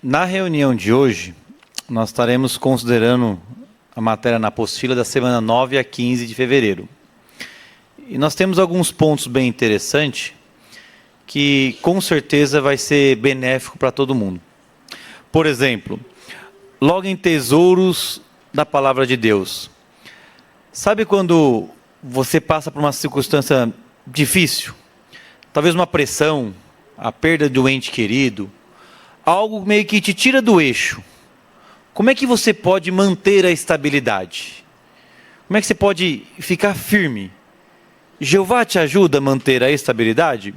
Na reunião de hoje, nós estaremos considerando a matéria na apostila da semana 9 a 15 de fevereiro. E nós temos alguns pontos bem interessantes que com certeza vai ser benéfico para todo mundo. Por exemplo, logo em tesouros da palavra de Deus. Sabe quando você passa por uma circunstância difícil? Talvez uma pressão, a perda de um ente querido, algo meio que te tira do eixo. Como é que você pode manter a estabilidade? Como é que você pode ficar firme? Jeová te ajuda a manter a estabilidade?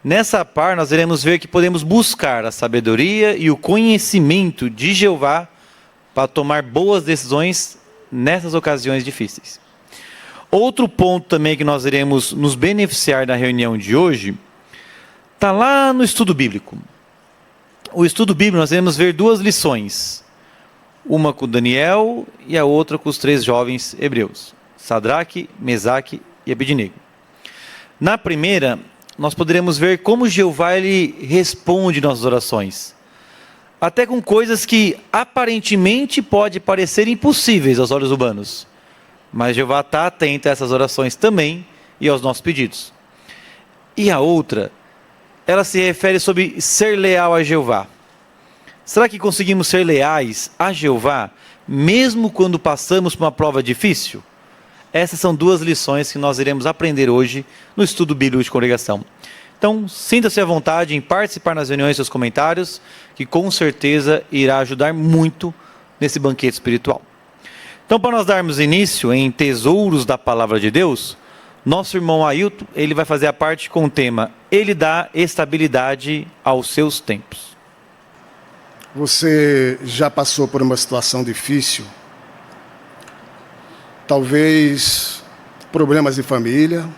Nessa parte nós iremos ver que podemos buscar a sabedoria e o conhecimento de Jeová para tomar boas decisões nessas ocasiões difíceis. Outro ponto também que nós iremos nos beneficiar da reunião de hoje está lá no estudo bíblico. O estudo bíblico nós iremos ver duas lições. Uma com Daniel e a outra com os 3 jovens hebreus. Sadraque, Mesaque e Abednego. Na primeira, nós poderemos ver como Jeová ele responde nossas orações. Até com coisas que aparentemente podem parecer impossíveis aos olhos humanos. Mas Jeová está atento a essas orações também e aos nossos pedidos. E a outra, ela se refere sobre ser leal a Jeová. Será que conseguimos ser leais a Jeová, mesmo quando passamos por uma prova difícil? Essas são duas lições que nós iremos aprender hoje no estudo bíblico de congregação. Então, sinta-se à vontade em participar nas reuniões e seus comentários, que com certeza irá ajudar muito nesse banquete espiritual. Então, para nós darmos início em Tesouros da Palavra de Deus, nosso irmão Ailton, ele vai fazer a parte com o tema Ele dá estabilidade aos seus tempos. Você já passou por uma situação difícil? Talvez problemas de família,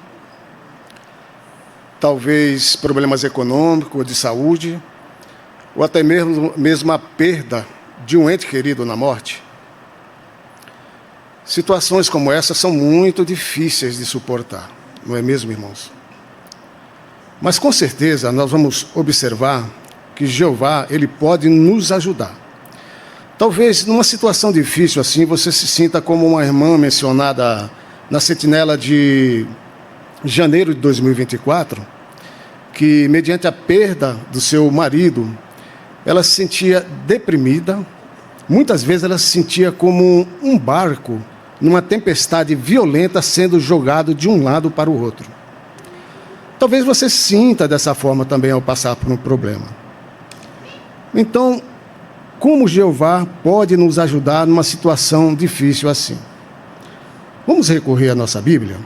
talvez problemas econômicos ou de saúde, ou até mesmo a perda de um ente querido na morte. Situações como essa são muito difíceis de suportar, não é mesmo, irmãos? Mas com certeza nós vamos observar que Jeová, ele pode nos ajudar. Talvez numa situação difícil assim, você se sinta como uma irmã mencionada na sentinela de janeiro de 2024, que mediante a perda do seu marido, ela se sentia deprimida. Muitas vezes ela se sentia como um barco numa tempestade violenta sendo jogado de um lado para o outro. Talvez você sinta dessa forma também ao passar por um problema. Então, como Jeová pode nos ajudar numa situação difícil assim? Vamos recorrer à nossa Bíblia?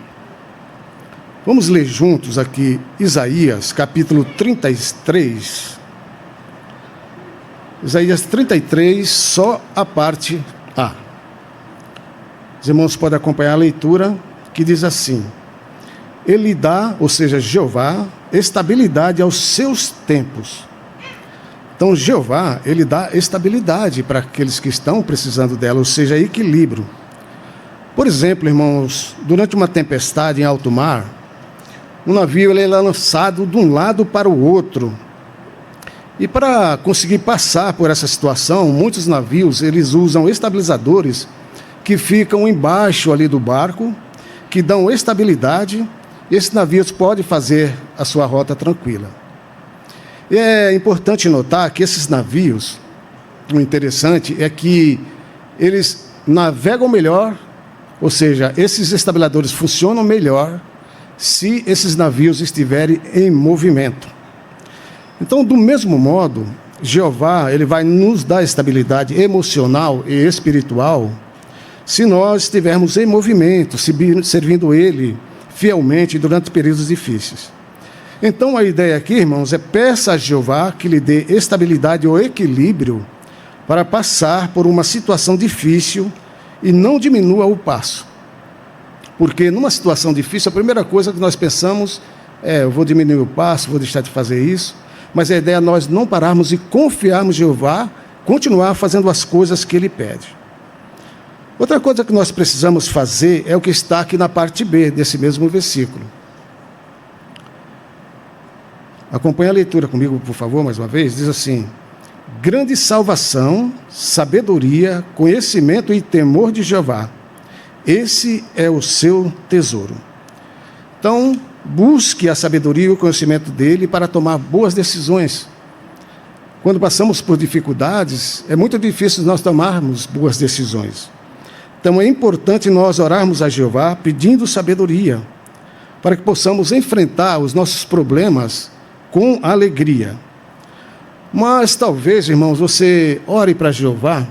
Vamos ler juntos aqui Isaías, capítulo 33. Isaías 33, só a parte A. Os irmãos podem acompanhar a leitura, que diz assim: Ele dá, ou seja, Jeová, estabilidade aos seus tempos. Então, Jeová, ele dá estabilidade para aqueles que estão precisando dela, ou seja, equilíbrio. Por exemplo, irmãos, durante uma tempestade em alto mar, o navio ele é lançado de um lado para o outro. E para conseguir passar por essa situação, muitos navios eles usam estabilizadores que ficam embaixo ali do barco, que dão estabilidade, e esses navios podem fazer a sua rota tranquila. E é importante notar que esses navios, o interessante é que eles navegam melhor, ou seja, esses estabilizadores funcionam melhor se esses navios estiverem em movimento. Então, do mesmo modo, Jeová ele vai nos dar estabilidade emocional e espiritual se nós estivermos em movimento, servindo Ele fielmente durante períodos difíceis. Então, a ideia aqui, irmãos, é peça a Jeová que lhe dê estabilidade ou equilíbrio para passar por uma situação difícil e não diminua o passo. Porque numa situação difícil, a primeira coisa que nós pensamos é: eu vou diminuir o passo, vou deixar de fazer isso. Mas a ideia é nós não pararmos e confiarmos em Jeová, continuar fazendo as coisas que Ele pede. Outra coisa que nós precisamos fazer é o que está aqui na parte B desse mesmo versículo. Acompanhe a leitura comigo, por favor, mais uma vez. Diz assim: grande salvação, sabedoria, conhecimento e temor de Jeová. Esse é o seu tesouro. Então, busque a sabedoria e o conhecimento dele para tomar boas decisões. Quando passamos por dificuldades, é muito difícil nós tomarmos boas decisões. Então, é importante nós orarmos a Jeová pedindo sabedoria, para que possamos enfrentar os nossos problemas com alegria. Mas talvez, irmãos, você ore para Jeová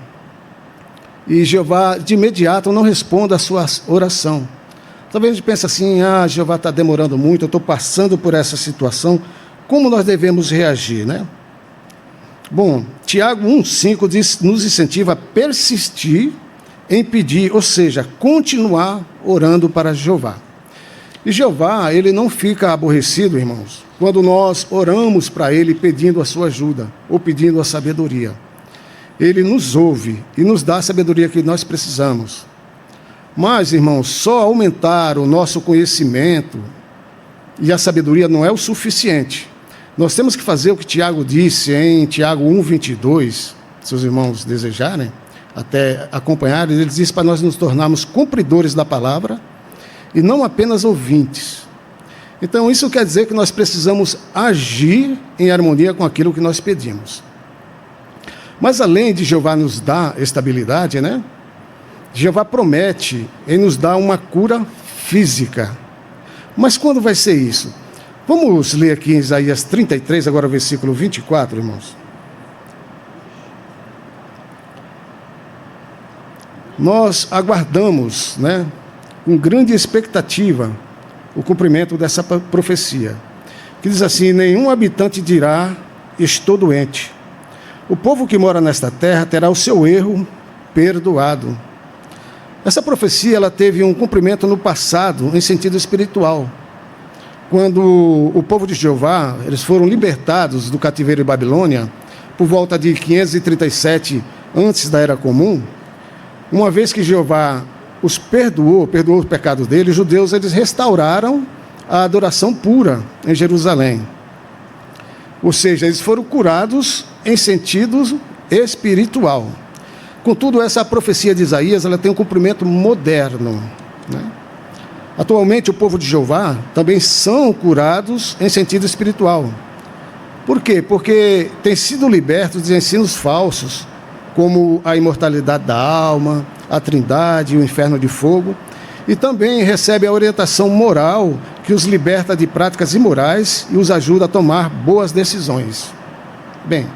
e Jeová de imediato não responda a sua oração. Talvez a gente pense assim, Jeová está demorando muito, eu estou passando por essa situação, como nós devemos reagir, né? Bom, Tiago 1,5 nos incentiva a persistir em pedir, ou seja, continuar orando para Jeová. E Jeová, ele não fica aborrecido, irmãos, quando nós oramos para ele pedindo a sua ajuda, ou pedindo a sabedoria. Ele nos ouve e nos dá a sabedoria que nós precisamos. Mas, irmãos, só aumentar o nosso conhecimento e a sabedoria não é o suficiente. Nós temos que fazer o que Tiago disse em Tiago 1,22, se os irmãos desejarem, até acompanhar, ele diz para nós nos tornarmos cumpridores da palavra e não apenas ouvintes. Então, isso quer dizer que nós precisamos agir em harmonia com aquilo que nós pedimos. Mas além de Jeová nos dar estabilidade, né? Jeová promete em nos dar uma cura física. Mas quando vai ser isso? Vamos ler aqui em Isaías 33, agora o versículo 24, irmãos. Nós aguardamos, né, com grande expectativa, o cumprimento dessa profecia, que diz assim: nenhum habitante dirá, estou doente. O povo que mora nesta terra terá o seu erro perdoado. Essa profecia ela teve um cumprimento no passado, em sentido espiritual. Quando o povo de Jeová, eles foram libertados do cativeiro de Babilônia, por volta de 537 antes da Era Comum, uma vez que Jeová os perdoou os pecados deles, os judeus eles restauraram a adoração pura em Jerusalém. Ou seja, eles foram curados em sentido espiritual. Contudo, essa profecia de Isaías ela tem um cumprimento moderno, né? Atualmente, o povo de Jeová também são curados em sentido espiritual. Por quê? Porque têm sido libertos de ensinos falsos, como a imortalidade da alma, a trindade e o inferno de fogo, e também recebe a orientação moral que os liberta de práticas imorais e os ajuda a tomar boas decisões. Bem,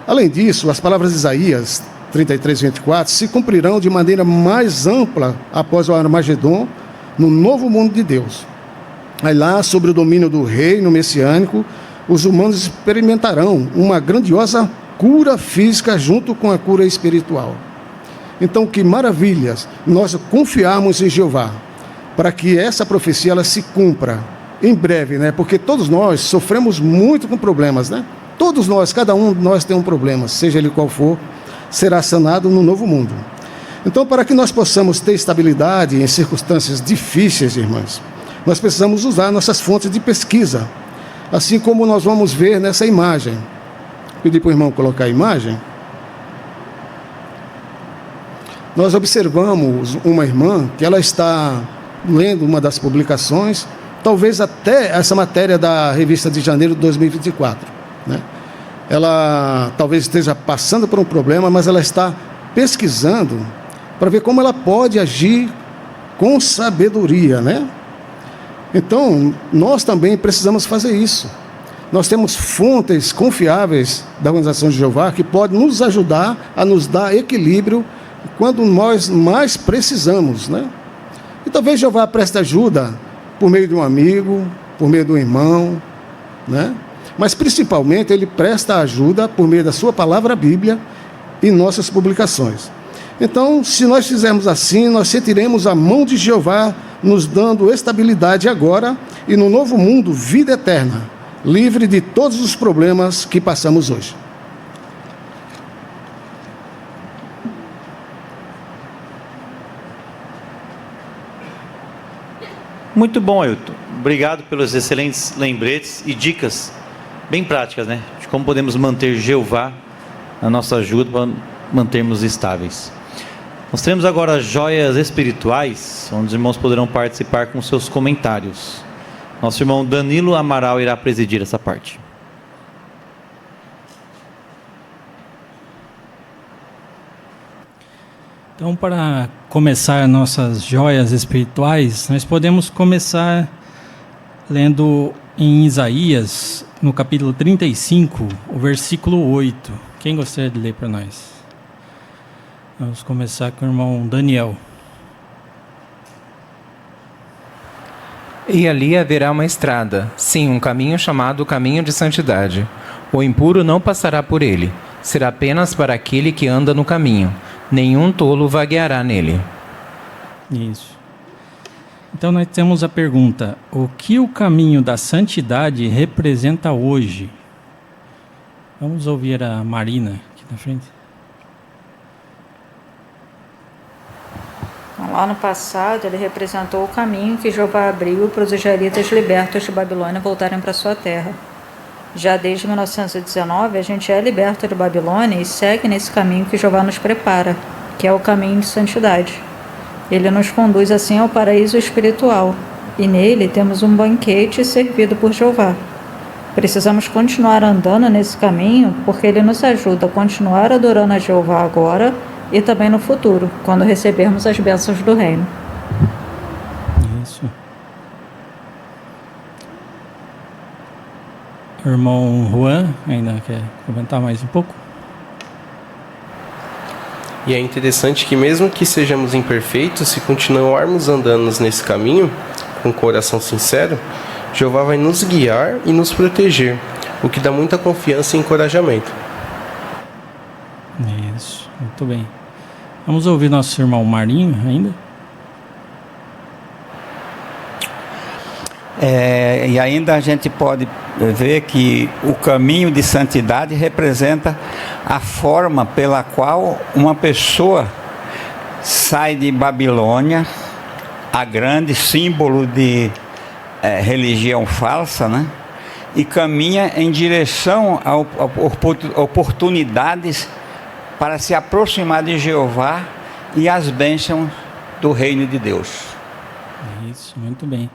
além disso, as palavras de Isaías 33, 24 se cumprirão de maneira mais ampla após o Armagedon, no novo mundo de Deus. Aí lá, sobre o domínio do reino messiânico, os humanos experimentarão uma grandiosa cura física junto com a cura espiritual. Então, que maravilhas nós confiarmos em Jeová, para que essa profecia ela se cumpra em breve, né? Porque todos nós sofremos muito com problemas, né? Todos nós, cada um de nós tem um problema, seja ele qual for, será sanado no novo mundo. Então, para que nós possamos ter estabilidade em circunstâncias difíceis, irmãs, nós precisamos usar nossas fontes de pesquisa, assim como nós vamos ver nessa imagem. Pedi para o irmão colocar a imagem. Nós observamos uma irmã que ela está lendo uma das publicações, talvez até essa matéria da revista de janeiro de 2024, né? Ela talvez esteja passando por um problema, mas ela está pesquisando para ver como ela pode agir com sabedoria, né? Então, nós também precisamos fazer isso. Nós temos fontes confiáveis da Organização de Jeová que podem nos ajudar a nos dar equilíbrio quando nós mais precisamos, né? E talvez Jeová preste ajuda por meio de um amigo, por meio de um irmão, né? Mas principalmente Ele presta ajuda por meio da sua palavra, a Bíblia, e nossas publicações. Então, se nós fizermos assim, nós sentiremos a mão de Jeová nos dando estabilidade agora e no novo mundo, vida eterna, livre de todos os problemas que passamos hoje. Muito bom, Ailton. Obrigado pelos excelentes lembretes e dicas bem práticas, né? De como podemos manter Jeová a nossa ajuda para mantermos estáveis. Nós teremos agora joias espirituais, onde os irmãos poderão participar com seus comentários. Nosso irmão Danilo Amaral irá presidir essa parte. Então, para começar nossas joias espirituais, nós podemos começar lendo em Isaías, no capítulo 35, o versículo 8. Quem gostaria de ler para nós? Vamos começar com o irmão Daniel. E ali haverá uma estrada, sim, um caminho chamado caminho de santidade. O impuro não passará por ele, será apenas para aquele que anda no caminho. Nenhum tolo vagueará nele. Isso. Então nós temos a pergunta: o que o caminho da santidade representa hoje? Vamos ouvir a Marina aqui na frente. Lá no passado, ele representou o caminho que Jeová abriu para os israelitas libertos de Babilônia voltarem para sua terra. Já desde 1919, a gente é liberto de Babilônia e segue nesse caminho que Jeová nos prepara, que é o caminho de santidade. Ele nos conduz assim ao paraíso espiritual, e nele temos um banquete servido por Jeová. Precisamos continuar andando nesse caminho, porque ele nos ajuda a continuar adorando a Jeová agora e também no futuro, quando recebermos as bênçãos do reino. Isso. O irmão Juan ainda quer comentar mais um pouco? E é interessante que mesmo que sejamos imperfeitos, se continuarmos andando nesse caminho, com o coração sincero, Jeová vai nos guiar e nos proteger, o que dá muita confiança e encorajamento. Isso, muito bem. Vamos ouvir nosso irmão Marinho ainda? E ainda a gente pode ver que o caminho de santidade representa a forma pela qual uma pessoa sai de Babilônia, a grande símbolo de religião falsa, né? E caminha em direção a oportunidades para se aproximar de Jeová e as bênçãos do reino de Deus. Isso, muito bem.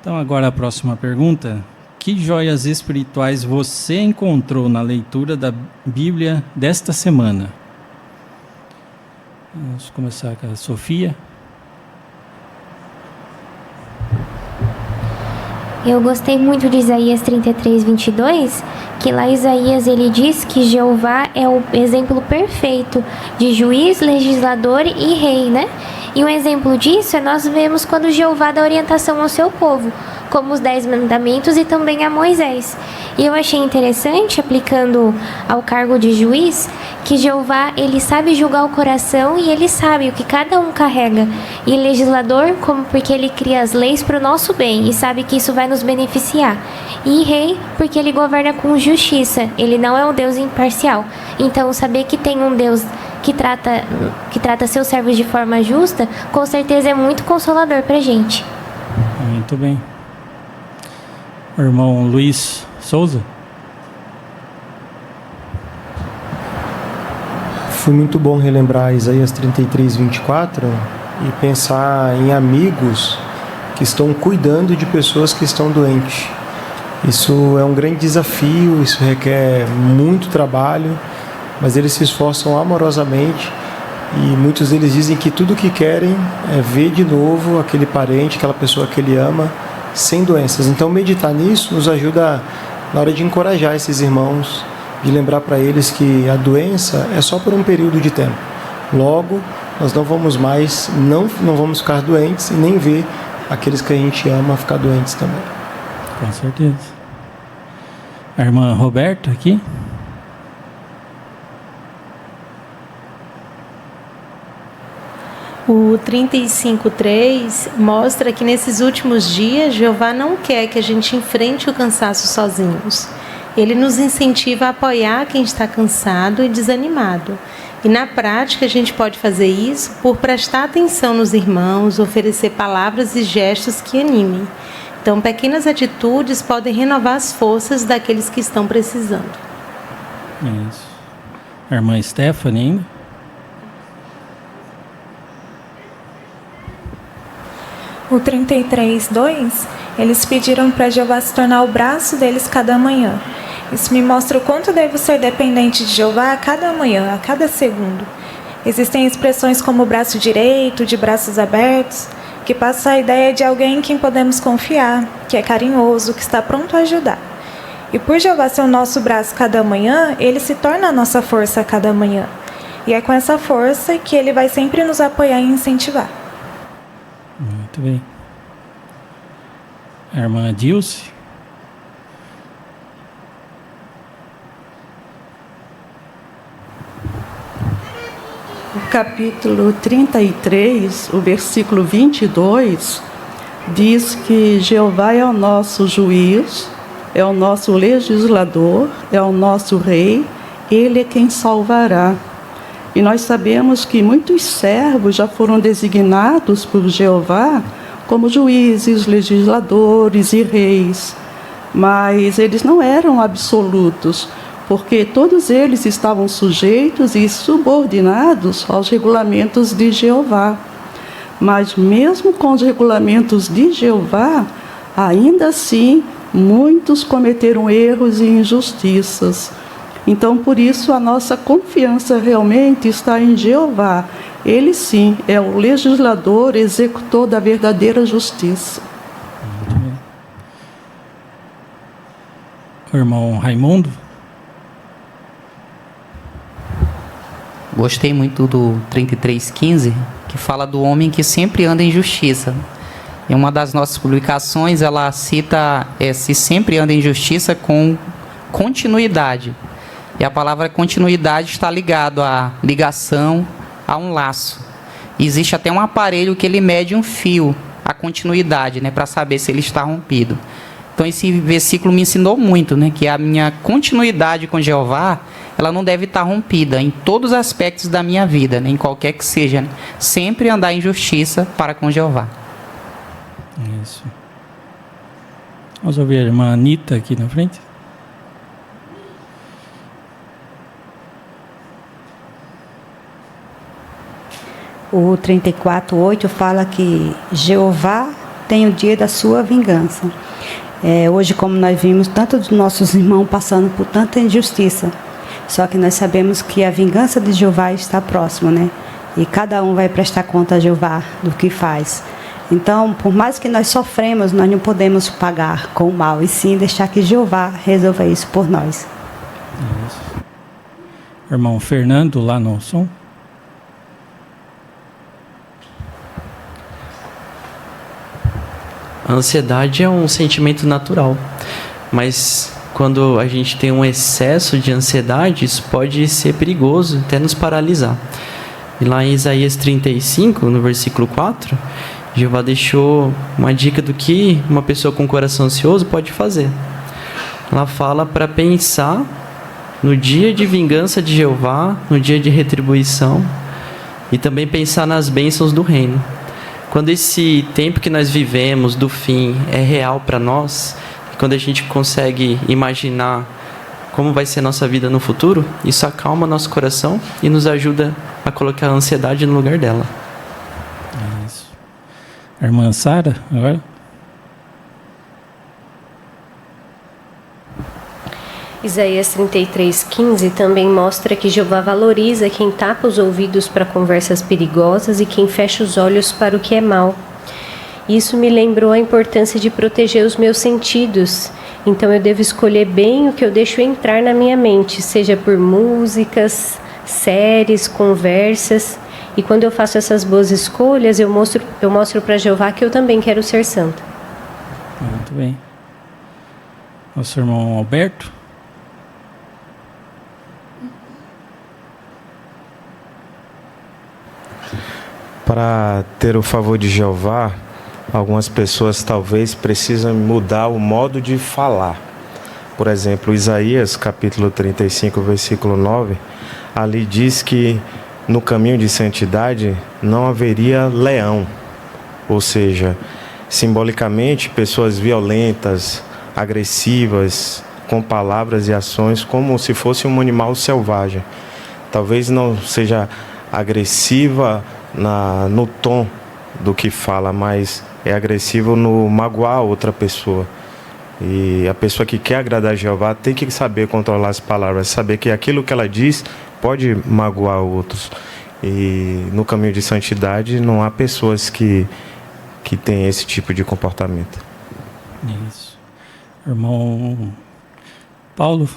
Então agora a próxima pergunta: que joias espirituais você encontrou na leitura da Bíblia desta semana? Vamos começar com a Sofia. Eu gostei muito de Isaías 33, 22, que lá Isaías ele diz que Jeová é o exemplo perfeito de juiz, legislador e rei, né? E um exemplo disso é nós vemos quando Jeová dá orientação ao seu povo, como os 10 mandamentos e também a Moisés. E eu achei interessante, aplicando ao cargo de juiz, que Jeová, ele sabe julgar o coração e ele sabe o que cada um carrega. E legislador, como porque ele cria as leis para o nosso bem e sabe que isso vai nos beneficiar. E rei, porque ele governa com justiça, ele não é um Deus imparcial. Então, saber que tem um Deus que trata seus servos de forma justa, com certeza é muito consolador para a gente. Muito bem. O irmão Luiz Souza. Foi muito bom relembrar Isaías 33, 24 e pensar em amigos que estão cuidando de pessoas que estão doentes. Isso é um grande desafio, isso requer muito trabalho, mas eles se esforçam amorosamente e muitos deles dizem que tudo o que querem é ver de novo aquele parente, aquela pessoa que ele ama, sem doenças. Então meditar nisso nos ajuda na hora de encorajar esses irmãos, de lembrar para eles que a doença é só por um período de tempo. Logo, nós não vamos mais, não vamos ficar doentes e nem ver aqueles que a gente ama ficar doentes também. Com certeza. A irmã Roberta aqui. O 35:3 mostra que nesses últimos dias, Jeová não quer que a gente enfrente o cansaço sozinhos. Ele nos incentiva a apoiar quem está cansado e desanimado. E na prática a gente pode fazer isso por prestar atenção nos irmãos, oferecer palavras e gestos que animem. Então, pequenas atitudes podem renovar as forças daqueles que estão precisando. Isso. A irmã Stephanie ainda. O 33:2, eles pediram para Jeová se tornar o braço deles cada manhã. Isso me mostra o quanto devo ser dependente de Jeová a cada manhã, a cada segundo. Existem expressões como braço direito, de braços abertos, que passam a ideia de alguém em quem podemos confiar, que é carinhoso, que está pronto a ajudar. E por Jeová ser o nosso braço cada manhã, ele se torna a nossa força a cada manhã. E é com essa força que ele vai sempre nos apoiar e incentivar. Muito bem. A irmã Dilce. O capítulo 33, o versículo 22, diz que Jeová é o nosso juiz, é o nosso legislador, é o nosso rei, ele é quem salvará. E nós sabemos que muitos servos já foram designados por Jeová como juízes, legisladores e reis, mas eles não eram absolutos, porque todos eles estavam sujeitos e subordinados aos regulamentos de Jeová. Mas mesmo com os regulamentos de Jeová, ainda assim, muitos cometeram erros e injustiças. Então, por isso, a nossa confiança realmente está em Jeová. Ele, sim, é o legislador, executor da verdadeira justiça. O irmão Raimundo. Gostei muito do 33:15, que fala do homem que sempre anda em justiça. Em uma das nossas publicações, ela cita se sempre anda em justiça com continuidade. E a palavra continuidade está ligado à ligação, a um laço. E existe até um aparelho que ele mede um fio, a continuidade, para saber se ele está rompido. Então esse versículo me ensinou muito, que a minha continuidade com Jeová, ela não deve estar rompida em todos os aspectos da minha vida, em qualquer que seja. Sempre andar em justiça para com Jeová. Isso. Vamos ouvir a irmã Anitta aqui na frente. O 34:8 fala que Jeová tem o dia da sua vingança. Hoje, como nós vimos, tantos dos nossos irmãos passando por tanta injustiça, só que nós sabemos que a vingança de Jeová está próxima, E cada um vai prestar conta a Jeová do que faz. Então, por mais que nós sofremos, nós não podemos pagar com o mal, e sim deixar que Jeová resolva isso por nós. Isso. Irmão Fernando, lá no som. A ansiedade é um sentimento natural, mas quando a gente tem um excesso de ansiedade, isso pode ser perigoso, até nos paralisar. E lá em Isaías 35, no versículo 4, Jeová deixou uma dica do que uma pessoa com coração ansioso pode fazer. Ela fala para pensar no dia de vingança de Jeová, no dia de retribuição, e também pensar nas bênçãos do reino. Quando esse tempo que nós vivemos do fim é real para nós, quando a gente consegue imaginar como vai ser a nossa vida no futuro, isso acalma nosso coração e nos ajuda a colocar a ansiedade no lugar dela. Isso. A irmã Sara, agora. Isaías 33:15 também mostra que Jeová valoriza quem tapa os ouvidos para conversas perigosas e quem fecha os olhos para o que é mal. Isso me lembrou a importância de proteger os meus sentidos. Então eu devo escolher bem o que eu deixo entrar na minha mente, seja por músicas, séries, conversas. E quando eu faço essas boas escolhas, eu mostro para Jeová que eu também quero ser santo. Muito bem. Nosso irmão Alberto. Para ter o favor de Jeová, algumas pessoas talvez precisam mudar o modo de falar. Por exemplo, Isaías capítulo 35, versículo 9, ali diz que no caminho de santidade não haveria leão. Ou seja, simbolicamente, pessoas violentas, agressivas, com palavras e ações como se fosse um animal selvagem. talvez não seja agressiva no tom do que fala, mas é agressivo no magoar outra pessoa. E a pessoa que quer agradar a Jeová tem que saber controlar as palavras, saber que aquilo que ela diz pode magoar outros. E no caminho de santidade não há pessoas que têm esse tipo de comportamento. Isso. Irmão Paulo.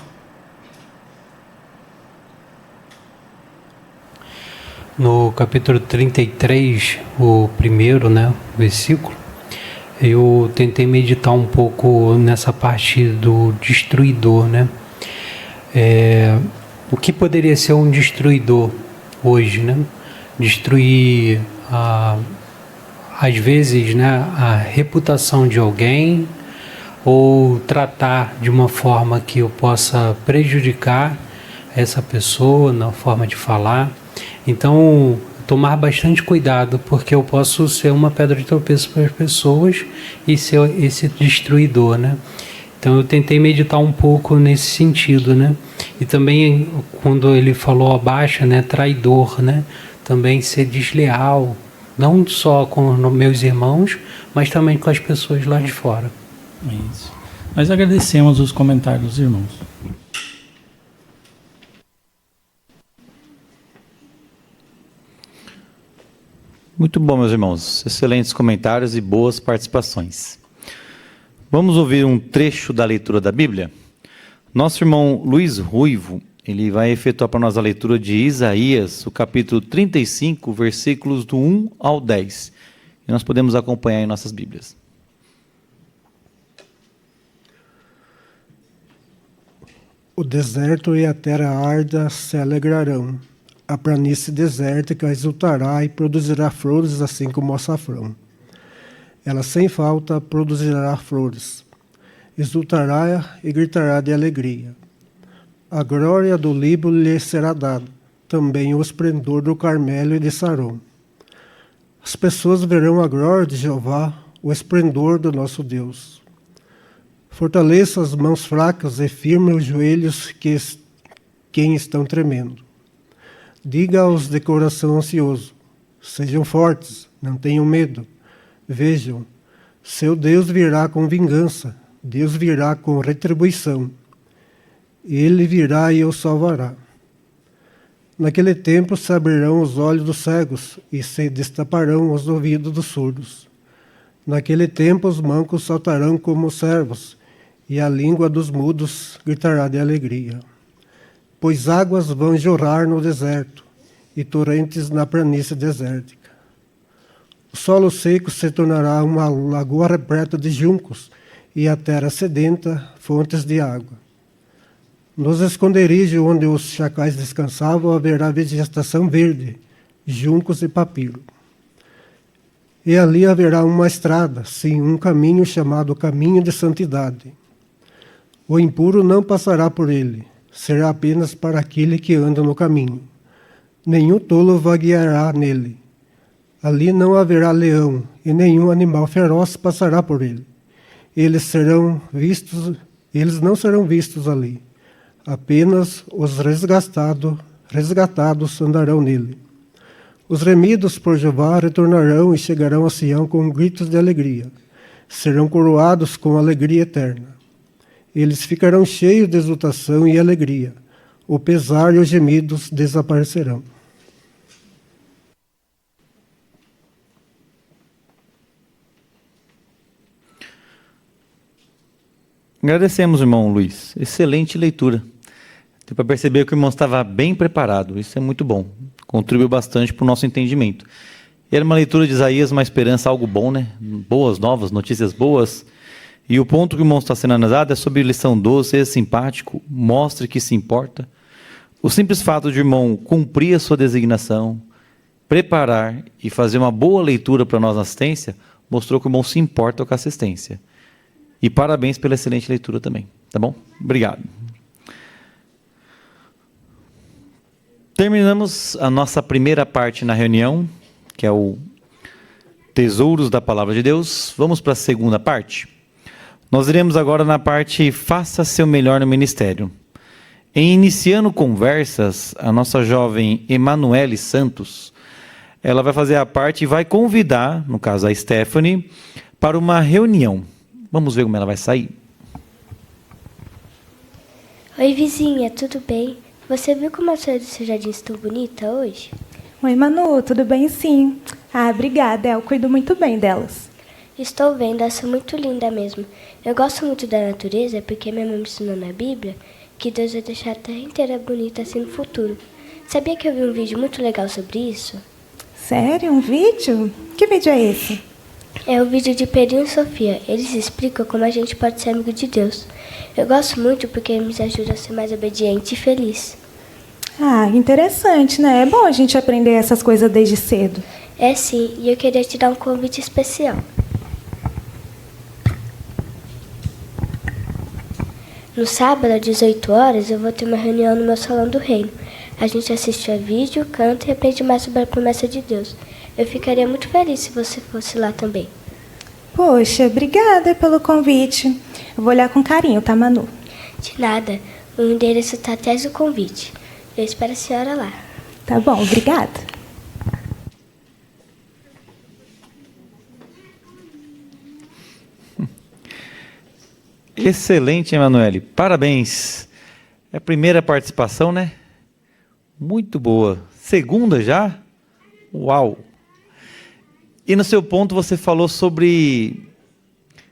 No capítulo 33, o primeiro, versículo, eu tentei meditar um pouco nessa parte do destruidor, o que poderia ser um destruidor hoje, Destruir, às vezes, a reputação de alguém, ou tratar de uma forma que eu possa prejudicar essa pessoa na forma de falar. Então, tomar bastante cuidado, porque eu posso ser uma pedra de tropeço para as pessoas e ser esse destruidor, Então, eu tentei meditar um pouco nesse sentido, E também, quando ele falou abaixo, traidor, Também ser desleal, não só com meus irmãos, mas também com as pessoas lá de fora. Isso. Nós agradecemos os comentários dos irmãos. Muito bom, meus irmãos. Excelentes comentários e boas participações. Vamos ouvir um trecho da leitura da Bíblia? Nosso irmão Luiz Ruivo, ele vai efetuar para nós a leitura de Isaías, o capítulo 35, versículos do 1 ao 10. E nós podemos acompanhar em nossas Bíblias. O deserto e a terra árida se alegrarão. A planície desértica exultará e produzirá flores assim como o açafrão. Ela sem falta produzirá flores. Exultará e gritará de alegria. A glória do Líbano lhe será dada, também o esplendor do Carmelo e de Saron. As pessoas verão a glória de Jeová, o esplendor do nosso Deus. Fortaleça as mãos fracas e firme os joelhos quem estão tremendo. Diga aos de coração ansioso, sejam fortes, não tenham medo. Vejam, seu Deus virá com vingança, Deus virá com retribuição. Ele virá e o salvará. Naquele tempo se abrirão os olhos dos cegos e se destaparão os ouvidos dos surdos. Naquele tempo os mancos saltarão como servos e a língua dos mudos gritará de alegria. Pois águas vão jorrar no deserto e torrentes na planície desértica. O solo seco se tornará uma lagoa repleta de juncos e a terra sedenta, fontes de água. Nos esconderijos onde os chacais descansavam haverá vegetação verde, juncos e papiro. E ali haverá uma estrada, sim, um caminho chamado caminho de santidade. O impuro não passará por ele, será apenas para aquele que anda no caminho. Nenhum tolo vagueará nele. Ali não haverá leão, e nenhum animal feroz passará por ele. Eles não serão vistos ali. Apenas os resgatados andarão nele. Os remidos por Jeová retornarão e chegarão a Sião com gritos de alegria. Serão coroados com alegria eterna. Eles ficarão cheios de exultação e alegria. O pesar e os gemidos desaparecerão. Agradecemos, irmão Luiz. Excelente leitura. Deu para perceber que o irmão estava bem preparado. Isso é muito bom. Contribuiu bastante para o nosso entendimento. Era uma leitura de Isaías, uma esperança, algo bom, Boas novas, notícias boas. E o ponto que o irmão está sendo analisado é sobre lição 12, seja simpático, mostre que se importa. O simples fato de o irmão cumprir a sua designação, preparar e fazer uma boa leitura para nós na assistência, mostrou que o irmão se importa com a assistência. E parabéns pela excelente leitura também, tá bom? Obrigado. Terminamos a nossa primeira parte na reunião, que é o Tesouros da Palavra de Deus. Vamos para a segunda parte. Nós iremos agora na parte Faça seu melhor no ministério. Em Iniciando Conversas, a nossa jovem Emanuele Santos, ela vai fazer a parte e vai convidar, no caso a Stephanie, para uma reunião. Vamos ver como ela vai sair. Oi, vizinha, tudo bem? Você viu como as flores do seu jardim estão bonitas hoje? Oi, Manu, tudo bem sim. Ah, obrigada, eu cuido muito bem delas. Estou vendo, elas são muito lindas mesmo. Eu gosto muito da natureza porque minha mãe me ensinou na Bíblia que Deus vai deixar a terra inteira bonita assim no futuro. Sabia que eu vi um vídeo muito legal sobre isso? Sério? Um vídeo? Que vídeo é esse? É o vídeo de Pedrinho e Sofia. Eles explicam como a gente pode ser amigo de Deus. Eu gosto muito porque eles me ajudam a ser mais obediente e feliz. Ah, interessante, né? É bom a gente aprender essas coisas desde cedo. É sim, e eu queria te dar um convite especial. No sábado, às 18 horas, eu vou ter uma reunião no meu salão do reino. A gente assiste a vídeo, canta e aprende mais sobre a promessa de Deus. Eu ficaria muito feliz se você fosse lá também. Poxa, obrigada pelo convite. Eu vou olhar com carinho, tá, Manu? De nada. O endereço está atrás do convite. Eu espero a senhora lá. Tá bom, obrigada. Excelente, Emanuele. Parabéns. É a primeira participação, né? Muito boa. Segunda já? Uau! E no seu ponto você falou sobre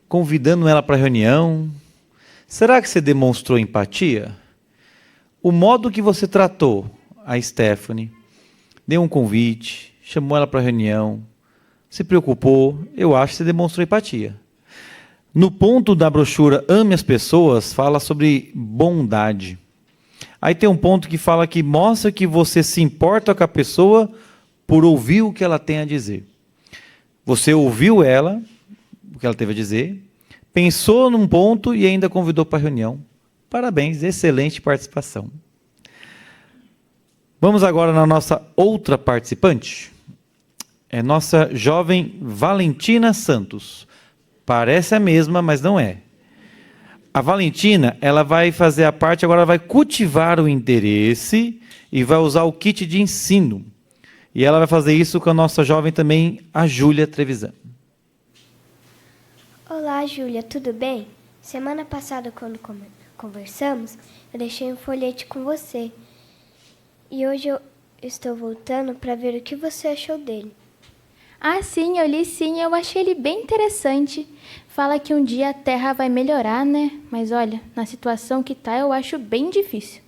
convidando ela para a reunião. Será que você demonstrou empatia? O modo que você tratou a Stephanie, deu um convite, chamou ela para a reunião, se preocupou, eu acho que você demonstrou empatia. No ponto da brochura Ame as Pessoas, fala sobre bondade. Aí tem um ponto que fala que mostra que você se importa com a pessoa por ouvir o que ela tem a dizer. Você ouviu ela, o que ela teve a dizer, pensou num ponto e ainda convidou para a reunião. Parabéns, excelente participação. Vamos agora na nossa outra participante. É nossa jovem Valentina Santos. Parece a mesma, mas não é. A Valentina, ela vai fazer a parte, agora ela vai cultivar o interesse e vai usar o kit de ensino. E ela vai fazer isso com a nossa jovem também, a Júlia Trevisan. Olá, Júlia, tudo bem? Semana passada, quando conversamos, eu deixei um folhete com você. E hoje eu estou voltando para ver o que você achou dele. Ah, sim, eu li sim, eu achei ele bem interessante. Fala que um dia a Terra vai melhorar, né? Mas olha, na situação que tá, eu acho bem difícil.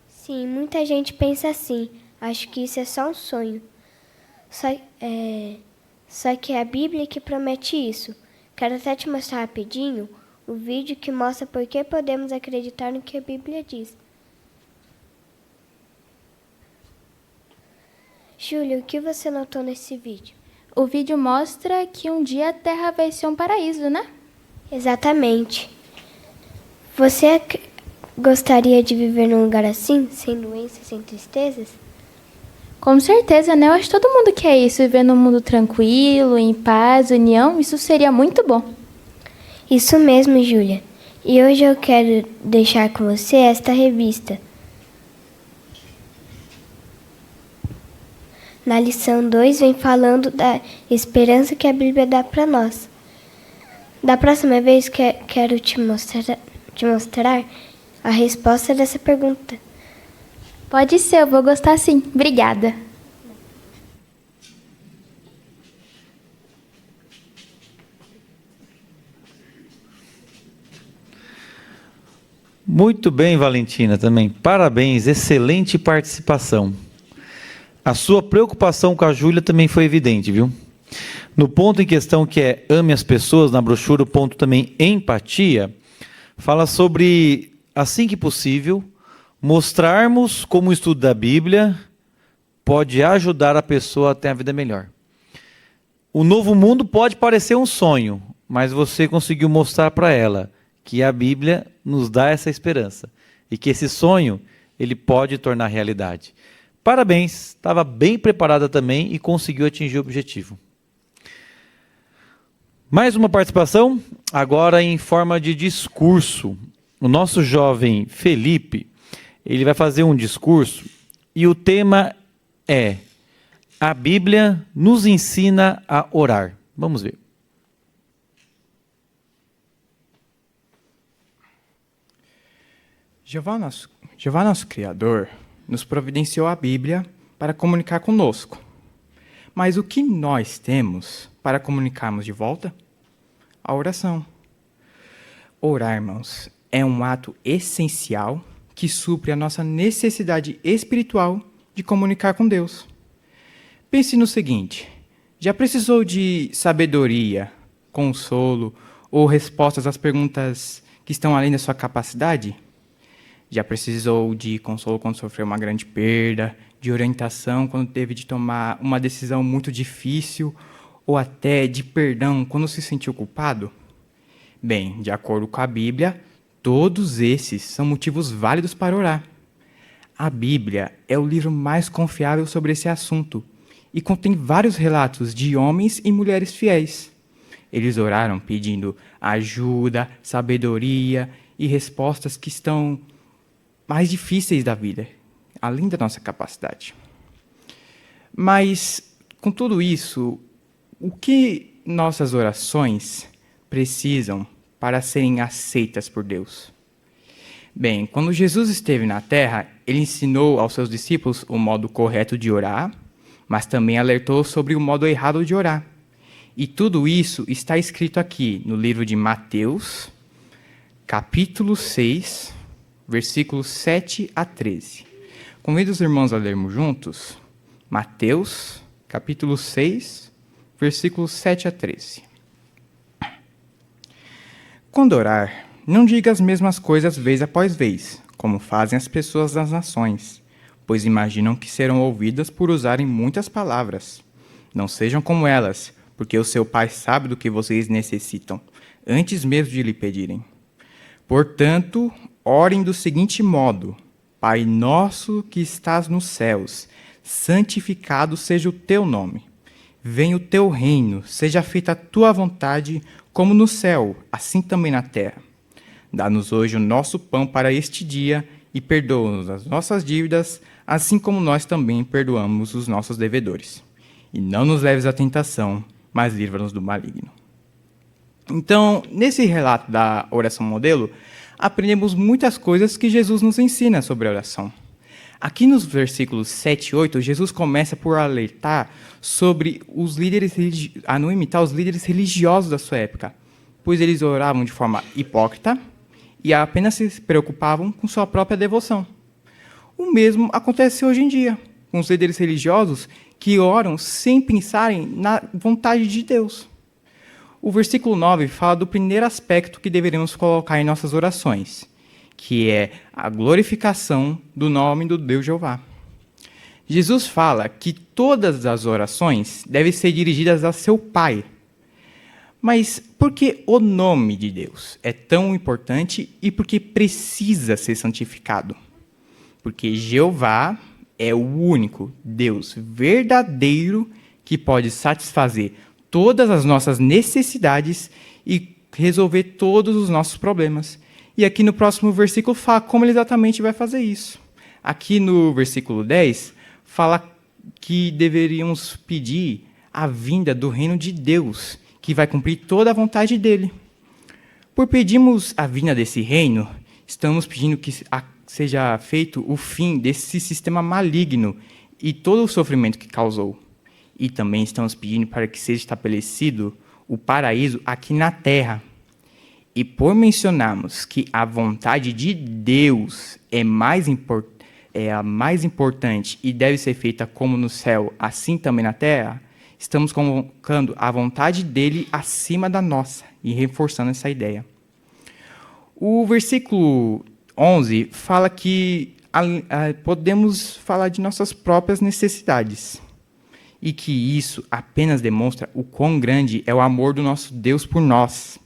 Sim, muita gente pensa assim. Acho que isso é só um sonho. Só que é a Bíblia que promete isso. Quero até te mostrar rapidinho o vídeo que mostra por que podemos acreditar no que a Bíblia diz. Júlia, o que você notou nesse vídeo? O vídeo mostra que um dia a Terra vai ser um paraíso, né? Exatamente. Você gostaria de viver num lugar assim, sem doenças, sem tristezas? Com certeza, né? Eu acho que todo mundo quer isso, viver num mundo tranquilo, em paz, união. Isso seria muito bom. Isso mesmo, Júlia. E hoje eu quero deixar com você esta revista. Na lição 2 vem falando da esperança que a Bíblia dá para nós. Da próxima vez quero te mostrar a resposta dessa pergunta. Pode ser, eu vou gostar sim. Obrigada. Muito bem, Valentina, também. Parabéns, excelente participação. A sua preocupação com a Júlia também foi evidente, viu? No ponto em questão que é ame as pessoas, na brochura, o ponto também empatia, fala sobre, assim que possível, mostrarmos como o estudo da Bíblia pode ajudar a pessoa a ter a vida melhor. O novo mundo pode parecer um sonho, mas você conseguiu mostrar para ela que a Bíblia nos dá essa esperança e que esse sonho ele pode tornar realidade. Parabéns, estava bem preparada também e conseguiu atingir o objetivo. Mais uma participação, agora em forma de discurso. O nosso jovem Felipe, Ele vai fazer um discurso e o tema é: a Bíblia nos ensina a orar. Vamos ver. Jeová, nosso Criador, nos providenciou a Bíblia para comunicar conosco. Mas o que nós temos para comunicarmos de volta? A oração. Orar, irmãos, é um ato essencial que supre a nossa necessidade espiritual de comunicar com Deus. Pense no seguinte: já precisou de sabedoria, consolo ou respostas às perguntas que estão além da sua capacidade? Já precisou de consolo quando sofreu uma grande perda, de orientação quando teve de tomar uma decisão muito difícil, ou até de perdão quando se sentiu culpado? Bem, de acordo com a Bíblia, todos esses são motivos válidos para orar. A Bíblia é o livro mais confiável sobre esse assunto e contém vários relatos de homens e mulheres fiéis. Eles oraram pedindo ajuda, sabedoria e respostas que estão mais difíceis da vida, além da nossa capacidade. Mas, com tudo isso, o que nossas orações precisam para serem aceitas por Deus? Bem, quando Jesus esteve na Terra, ele ensinou aos seus discípulos o modo correto de orar, mas também alertou sobre o modo errado de orar. E tudo isso está escrito aqui no livro de Mateus, capítulo 6, versículos 7 a 13. Convido os irmãos a lermos juntos Mateus, capítulo 6, versículos 7 a 13. Quando orar, não diga as mesmas coisas vez após vez, como fazem as pessoas das nações, pois imaginam que serão ouvidas por usarem muitas palavras. Não sejam como elas, porque o seu Pai sabe do que vocês necessitam, antes mesmo de lhe pedirem. Portanto, orem do seguinte modo: Pai nosso que estás nos céus, santificado seja o teu nome. Venha o teu reino, seja feita a tua vontade, como no céu, assim também na terra. Dá-nos hoje o nosso pão para este dia e perdoa-nos as nossas dívidas, assim como nós também perdoamos os nossos devedores. E não nos leves à tentação, mas livra-nos do maligno. Então, nesse relato da oração modelo, aprendemos muitas coisas que Jesus nos ensina sobre a oração. Aqui nos versículos 7 e 8, Jesus começa por alertar sobre os líderes a não imitar os líderes religiosos da sua época, pois eles oravam de forma hipócrita e apenas se preocupavam com sua própria devoção. O mesmo acontece hoje em dia, com os líderes religiosos que oram sem pensarem na vontade de Deus. O versículo 9 fala do primeiro aspecto que deveríamos colocar em nossas orações, que é a glorificação do nome do Deus Jeová. Jesus fala que todas as orações devem ser dirigidas a seu Pai. Mas por que o nome de Deus é tão importante e por que precisa ser santificado? Porque Jeová é o único Deus verdadeiro que pode satisfazer todas as nossas necessidades e resolver todos os nossos problemas. E aqui no próximo versículo fala como ele exatamente vai fazer isso. Aqui no versículo 10, fala que deveríamos pedir a vinda do reino de Deus, que vai cumprir toda a vontade dele. Por pedirmos a vinda desse reino, estamos pedindo que seja feito o fim desse sistema maligno e todo o sofrimento que causou. E também estamos pedindo para que seja estabelecido o paraíso aqui na terra. E por mencionarmos que a vontade de Deus é a mais importante e deve ser feita como no céu, assim também na terra, estamos colocando a vontade dele acima da nossa e reforçando essa ideia. O versículo 11 fala que podemos falar de nossas próprias necessidades e que isso apenas demonstra o quão grande é o amor do nosso Deus por nós.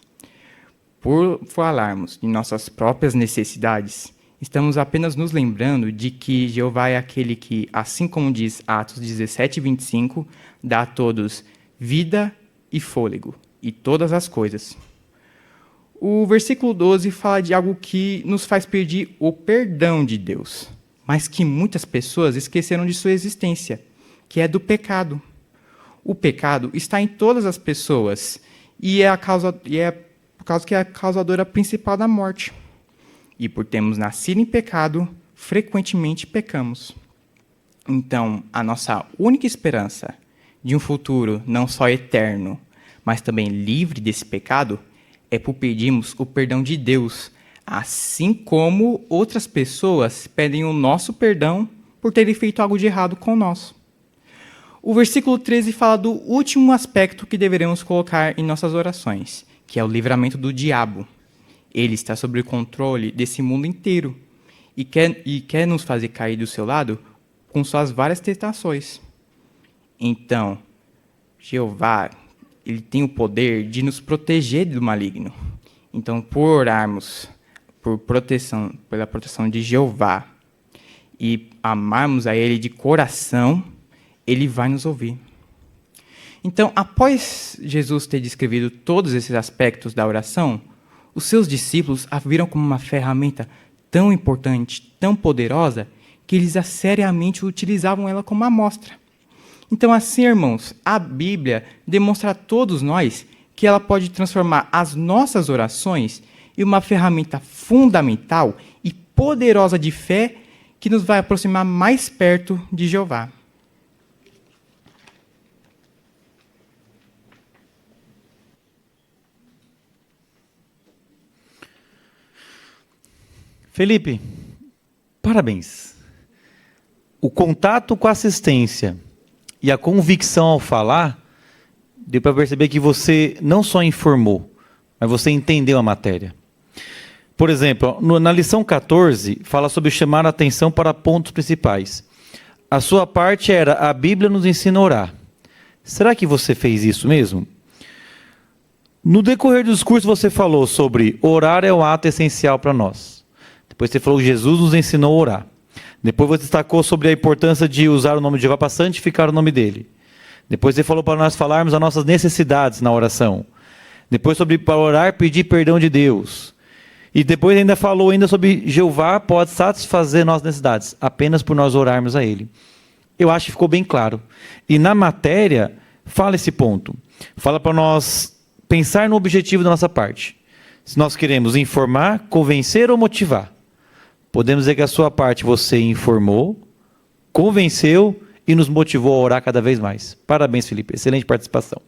Por falarmos de nossas próprias necessidades, estamos apenas nos lembrando de que Jeová é aquele que, assim como diz Atos 17, 25, dá a todos vida e fôlego, e todas as coisas. O versículo 12 fala de algo que nos faz pedir o perdão de Deus. mas que muitas pessoas esqueceram de sua existência, que é do pecado. O pecado está em todas as pessoas e por causa que é a causadora principal da morte. E por termos nascido em pecado, frequentemente pecamos. Então, a nossa única esperança de um futuro não só eterno, mas também livre desse pecado, é por pedirmos o perdão de Deus, assim como outras pessoas pedem o nosso perdão por terem feito algo de errado com nós. O versículo 13 fala do último aspecto que deveremos colocar em nossas orações, que é o livramento do diabo. Ele está sob o controle desse mundo inteiro e quer nos fazer cair do seu lado com suas várias tentações. Então, Jeová, ele tem o poder de nos proteger do maligno. Então, por orarmos pela proteção de Jeová e amarmos a Ele de coração, Ele vai nos ouvir. Então, após Jesus ter descrevido todos esses aspectos da oração, os seus discípulos a viram como uma ferramenta tão importante, tão poderosa, que eles seriamente utilizavam ela como amostra. Então, assim, irmãos, a Bíblia demonstra a todos nós que ela pode transformar as nossas orações em uma ferramenta fundamental e poderosa de fé que nos vai aproximar mais perto de Jeová. Felipe, parabéns. O contato com a assistência e a convicção ao falar, deu para perceber que você não só informou, mas você entendeu a matéria. Por exemplo, na lição 14, fala sobre chamar a atenção para pontos principais. A sua parte era: a Bíblia nos ensina a orar. Será que você fez isso mesmo? No decorrer do discurso você falou sobre orar é o ato essencial para nós. Depois você falou que Jesus nos ensinou a orar. Depois você destacou sobre a importância de usar o nome de Jeová para santificar o nome dele. Depois você falou para nós falarmos as nossas necessidades na oração. Depois sobre para orar pedir perdão de Deus. E depois ainda falou sobre Jeová pode satisfazer nossas necessidades apenas por nós orarmos a Ele. Eu acho que ficou bem claro. E na matéria, fala esse ponto. Fala para nós pensar no objetivo da nossa parte. Se nós queremos informar, convencer ou motivar. Podemos dizer que a sua parte você informou, convenceu e nos motivou a orar cada vez mais. Parabéns, Felipe. Excelente participação.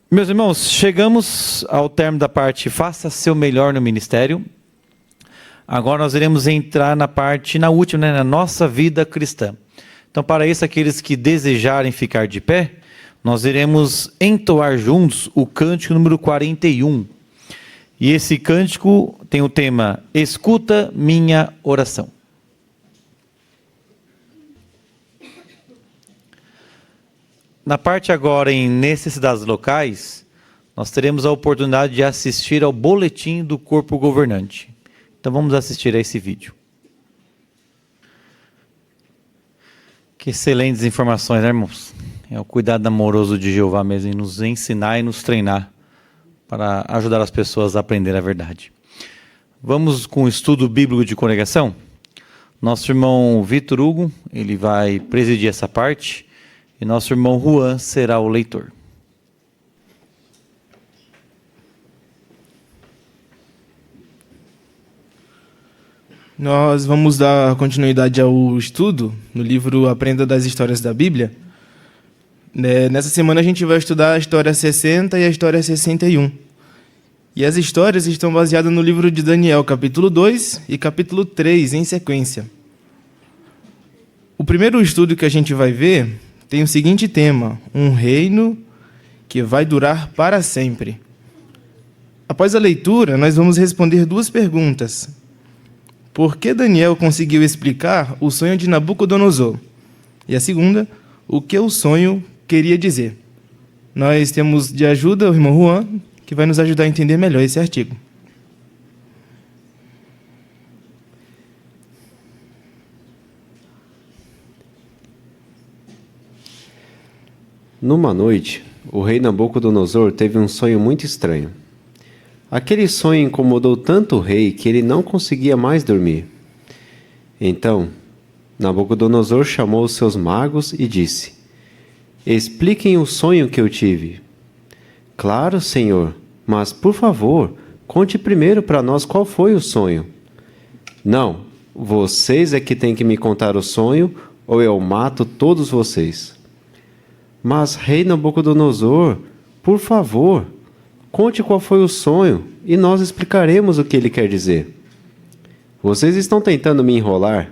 Meus irmãos, chegamos ao término da parte faça seu melhor no ministério. Agora nós iremos entrar na última, na nossa vida cristã. Então, para isso, aqueles que desejarem ficar de pé, nós iremos entoar juntos o cântico número 41. E esse cântico tem o tema Escuta minha oração. Na parte agora em necessidades locais, nós teremos a oportunidade de assistir ao boletim do corpo governante. Então vamos assistir a esse vídeo. Que excelentes informações, né, irmãos? É o cuidado amoroso de Jeová mesmo em nos ensinar e nos treinar para ajudar as pessoas a aprender a verdade. Vamos com o estudo bíblico de congregação? Nosso irmão Vitor Hugo, ele vai presidir essa parte. E nosso irmão Juan será o leitor. Nós vamos dar continuidade ao estudo no livro Aprenda das Histórias da Bíblia. Nessa semana a gente vai estudar a história 60 e a história 61. E as histórias estão baseadas no livro de Daniel, capítulo 2 e capítulo 3, em sequência. O primeiro estudo que a gente vai ver tem o seguinte tema: um reino que vai durar para sempre. Após a leitura, nós vamos responder duas perguntas. Por que Daniel conseguiu explicar o sonho de Nabucodonosor? E a segunda, o que o sonho queria dizer? Nós temos de ajuda o irmão Juan, que vai nos ajudar a entender melhor esse artigo. Numa noite, o rei Nabucodonosor teve um sonho muito estranho. Aquele sonho incomodou tanto o rei que ele não conseguia mais dormir. Então, Nabucodonosor chamou os seus magos e disse: Expliquem o sonho que eu tive. Claro, Senhor, mas, por favor, conte primeiro para nós qual foi o sonho. Não, vocês é que têm que me contar o sonho, ou eu mato todos vocês. Mas, rei Nabucodonosor, por favor, conte qual foi o sonho, e nós explicaremos o que ele quer dizer. Vocês estão tentando me enrolar?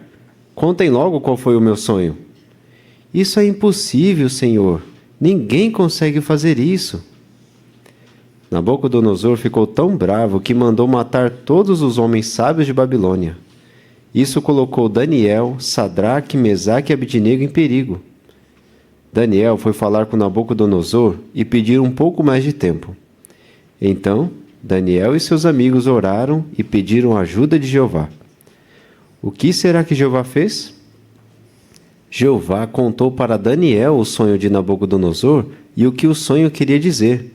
Contem logo qual foi o meu sonho. Isso é impossível, Senhor. Ninguém consegue fazer isso. Nabucodonosor ficou tão bravo que mandou matar todos os homens sábios de Babilônia. Isso colocou Daniel, Sadraque, Mesaque e Abednego em perigo. Daniel foi falar com Nabucodonosor e pedir um pouco mais de tempo. Então, Daniel e seus amigos oraram e pediram a ajuda de Jeová. O que será que Jeová fez? Jeová contou para Daniel o sonho de Nabucodonosor e o que o sonho queria dizer.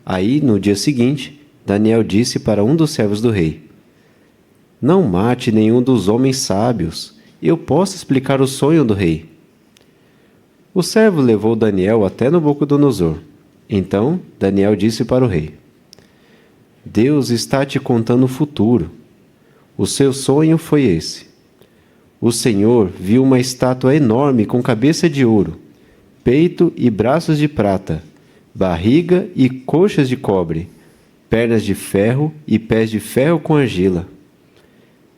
Aí, no dia seguinte, Daniel disse para um dos servos do rei: Não mate nenhum dos homens sábios. Eu posso explicar o sonho do rei. O servo levou Daniel até Nabucodonosor. Então, Daniel disse para o rei: Deus está te contando o futuro. O seu sonho foi esse. O Senhor viu uma estátua enorme com cabeça de ouro, peito e braços de prata, barriga e coxas de cobre, pernas de ferro e pés de ferro com argila.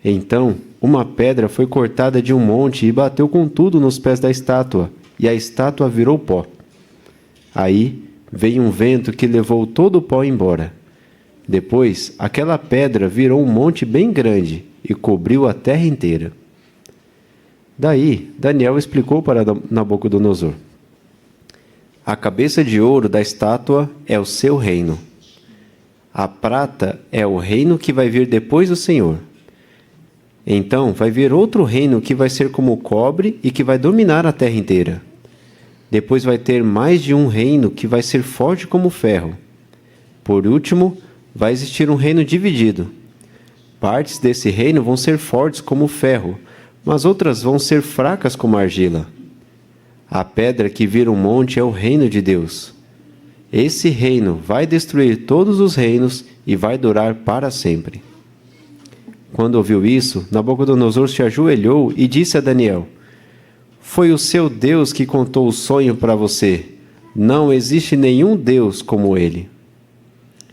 Então, uma pedra foi cortada de um monte e bateu com tudo nos pés da estátua, e a estátua virou pó. Aí veio um vento que levou todo o pó embora. Depois, aquela pedra virou um monte bem grande e cobriu a terra inteira. Daí, Daniel explicou para Nabucodonosor: A cabeça de ouro da estátua é o seu reino. A prata é o reino que vai vir depois do Senhor. Então vai vir outro reino que vai ser como o cobre e que vai dominar a terra inteira. Depois vai ter mais de um reino que vai ser forte como o ferro. Por último, vai existir um reino dividido. Partes desse reino vão ser fortes como o ferro, mas outras vão ser fracas como a argila. A pedra que vira um monte é o reino de Deus. Esse reino vai destruir todos os reinos e vai durar para sempre. Quando ouviu isso, Nabucodonosor se ajoelhou e disse a Daniel: Foi o seu Deus que contou o sonho para você. Não existe nenhum Deus como ele.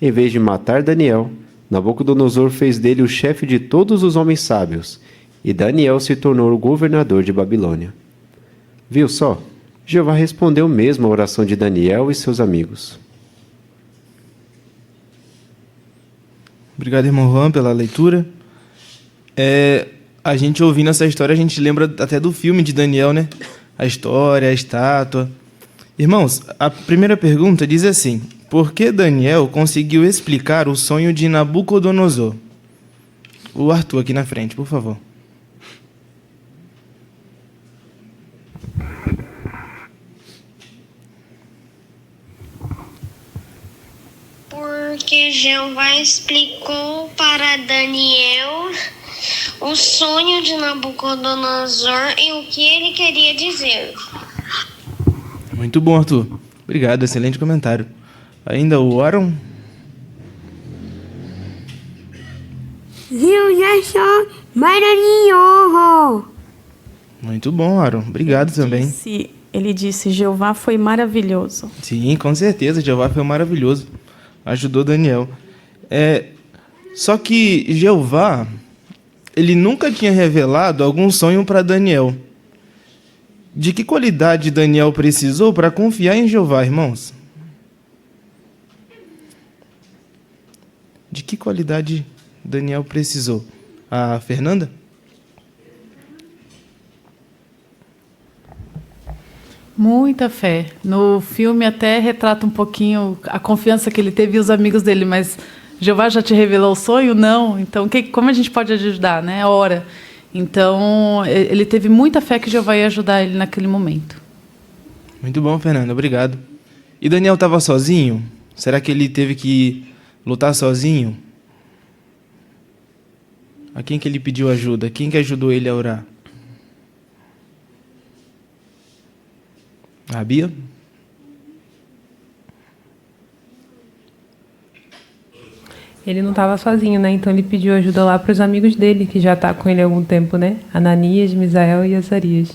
Em vez de matar Daniel, Nabucodonosor fez dele o chefe de todos os homens sábios, e Daniel se tornou o governador de Babilônia. Viu só? Jeová respondeu mesmo a oração de Daniel e seus amigos. Obrigado, irmão Juan, pela leitura. A gente ouvindo essa história, a gente lembra até do filme de Daniel, né? A história, a estátua. Irmãos, a primeira pergunta diz assim: por que Daniel conseguiu explicar o sonho de Nabucodonosor? O Arthur aqui na frente, por favor. Porque Jeová explicou para Daniel o sonho de Nabucodonosor e o que ele queria dizer. Muito bom, Arthur. Obrigado, excelente comentário. Ainda o Aaron? Muito bom, Aaron. Obrigado também. Ele disse, Jeová foi maravilhoso. Sim, com certeza, Jeová foi maravilhoso. Ajudou Daniel. Só que Jeová, ele nunca tinha revelado algum sonho para Daniel. De que qualidade Daniel precisou para confiar em Jeová, irmãos? De que qualidade Daniel precisou? A Fernanda? Muita fé. No filme até retrata um pouquinho a confiança que ele teve e os amigos dele, mas Jeová já te revelou o sonho? Não. Então, como a gente pode ajudar, né? Ora. Então, ele teve muita fé que Jeová ia ajudar ele naquele momento. Muito bom, Fernanda. Obrigado. E Daniel estava sozinho? Será que ele teve que lutar sozinho? A quem que ele pediu ajuda? Quem que ajudou ele a orar? A Bia? Ele não estava sozinho, né? Então ele pediu ajuda lá para os amigos dele, que já está com ele há algum tempo, né? Ananias, Misael e Azarias.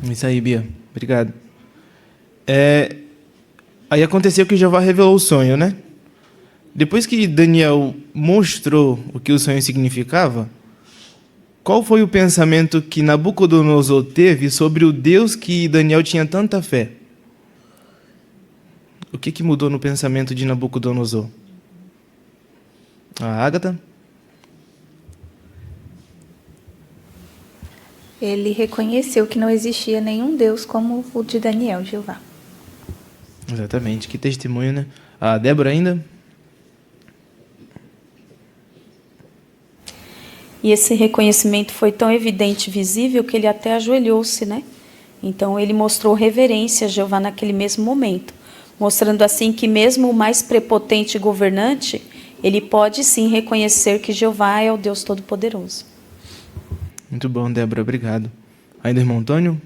Isso aí, Bia. Obrigado. Aí aconteceu que Jeová revelou o sonho, né? Depois que Daniel mostrou o que o sonho significava, qual foi o pensamento que Nabucodonosor teve sobre o Deus que Daniel tinha tanta fé? O que mudou no pensamento de Nabucodonosor? A Ágata? Ele reconheceu que não existia nenhum Deus como o de Daniel, Jeová. Exatamente, que testemunho, né? A Débora ainda? E esse reconhecimento foi tão evidente e visível que ele até ajoelhou-se, né? Então ele mostrou reverência a Jeová naquele mesmo momento, mostrando assim que mesmo o mais prepotente governante, ele pode sim reconhecer que Jeová é o Deus Todo-Poderoso. Muito bom, Débora, obrigado. Ainda, irmão Antônio?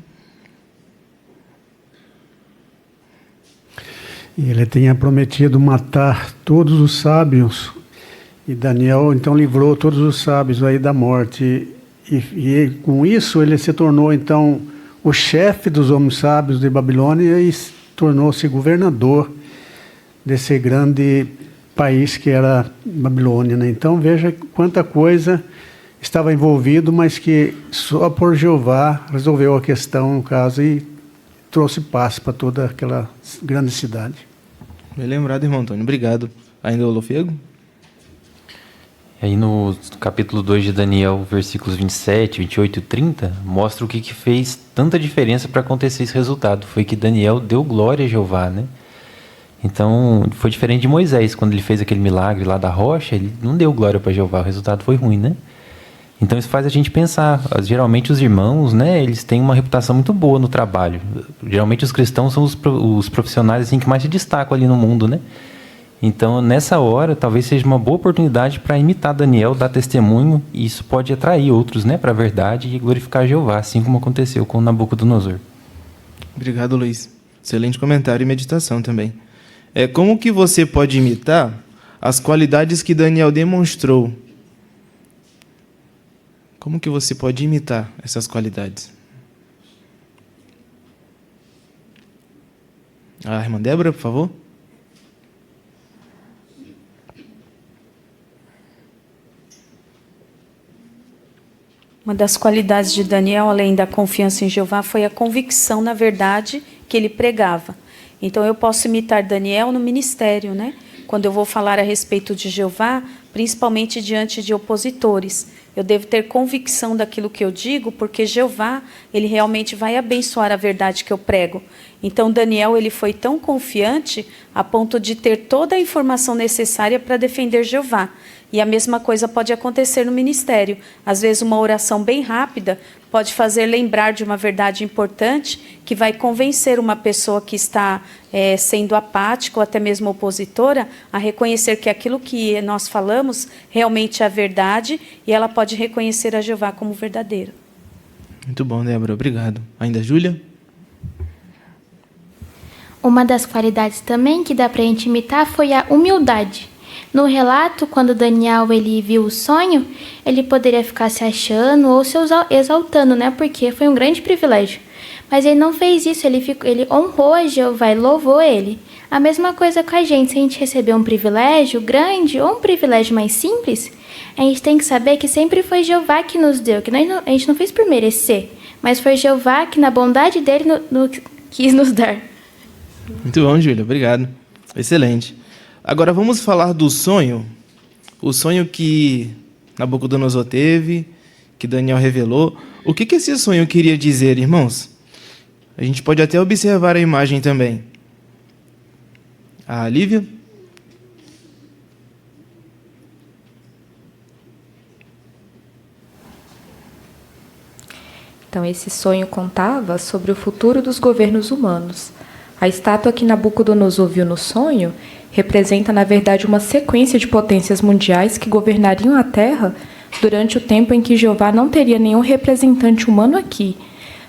E ele tinha prometido matar todos os sábios, e Daniel então livrou todos os sábios aí da morte. E com isso ele se tornou então o chefe dos homens sábios de Babilônia e tornou-se governador desse grande país que era Babilônia, né? Então veja quanta coisa estava envolvido, mas que só por Jeová resolveu a questão, no caso, e trouxe paz para toda aquela grande cidade. Bem lembrado, irmão Antônio. Obrigado. Ainda o Lofego? Aí no capítulo 2 de Daniel, versículos 27, 28 e 30, mostra o que fez tanta diferença para acontecer esse resultado. Foi que Daniel deu glória a Jeová, né? Então, foi diferente de Moisés, quando ele fez aquele milagre lá da rocha, ele não deu glória para Jeová, o resultado foi ruim, né? Então, isso faz a gente pensar. Geralmente, os irmãos, né, eles têm uma reputação muito boa no trabalho. Geralmente, os cristãos são os profissionais assim, que mais se destacam ali no mundo, né? Então, nessa hora, talvez seja uma boa oportunidade para imitar Daniel, dar testemunho, e isso pode atrair outros, né, para a verdade e glorificar Jeová, assim como aconteceu com Nabucodonosor. Obrigado, Luiz. Excelente comentário e meditação também. Como que você pode imitar as qualidades que Daniel demonstrou? Como que você pode imitar essas qualidades? A irmã Débora, por favor. Uma das qualidades de Daniel, além da confiança em Jeová, foi a convicção na verdade que ele pregava. Então eu posso imitar Daniel no ministério, né? Quando eu vou falar a respeito de Jeová, principalmente diante de opositores. Eu devo ter convicção daquilo que eu digo, porque Jeová, ele realmente vai abençoar a verdade que eu prego. Então Daniel, ele foi tão confiante a ponto de ter toda a informação necessária para defender Jeová. E a mesma coisa pode acontecer no ministério. Às vezes uma oração bem rápida pode fazer lembrar de uma verdade importante que vai convencer uma pessoa que está sendo apática ou até mesmo opositora a reconhecer que aquilo que nós falamos realmente é a verdade e ela pode reconhecer a Jeová como verdadeiro. Muito bom, Débora. Obrigado. Ainda, Júlia? Uma das qualidades também que dá para a gente imitar foi a humildade. No relato, quando Daniel ele viu o sonho, ele poderia ficar se achando ou se exaltando, né? Porque foi um grande privilégio. Mas ele não fez isso, ele honrou a Jeová e louvou ele. A mesma coisa com a gente, se a gente receber um privilégio grande ou um privilégio mais simples, a gente tem que saber que sempre foi Jeová que nos deu, que a gente não fez por merecer, mas foi Jeová que na bondade dele quis nos dar. Muito bom, Júlia, obrigado. Excelente. Agora vamos falar do sonho, o sonho que Nabucodonosor teve, que Daniel revelou. O que esse sonho queria dizer, irmãos? A gente pode até observar a imagem também. A Lívia? Então, esse sonho contava sobre o futuro dos governos humanos. A estátua que Nabucodonosor viu no sonho representa, na verdade, uma sequência de potências mundiais que governariam a Terra durante o tempo em que Jeová não teria nenhum representante humano aqui.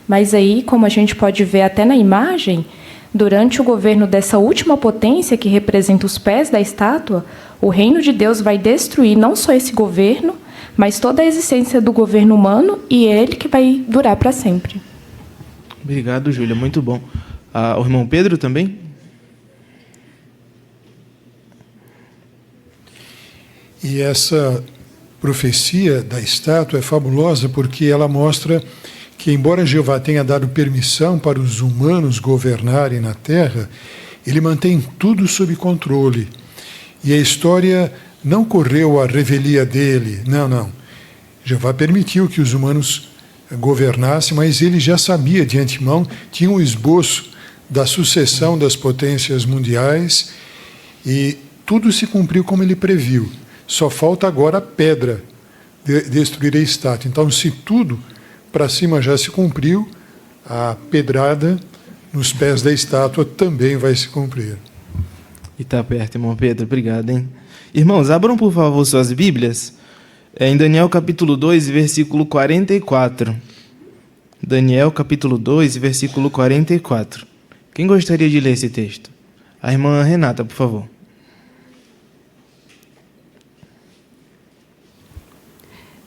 Mas aí, como a gente pode ver até na imagem, durante o governo dessa última potência que representa os pés da estátua, o reino de Deus vai destruir não só esse governo, mas toda a existência do governo humano, e ele que vai durar para sempre. Obrigado, Júlia. Muito bom. O irmão Pedro também? E essa profecia da estátua é fabulosa porque ela mostra que, embora Jeová tenha dado permissão para os humanos governarem na terra, ele mantém tudo sob controle. E a história não correu à revelia dele. Não. Jeová permitiu que os humanos governassem, mas ele já sabia de antemão, tinha um esboço da sucessão das potências mundiais e tudo se cumpriu como ele previu. Só falta agora a pedra destruir a estátua. Então, se tudo para cima já se cumpriu, a pedrada nos pés da estátua também vai se cumprir. E está perto, irmão Pedro. Obrigado, hein? Irmãos, abram, por favor, suas Bíblias. Em Daniel, capítulo 2, versículo 44. Daniel, capítulo 2, versículo 44. Quem gostaria de ler esse texto? A irmã Renata, por favor.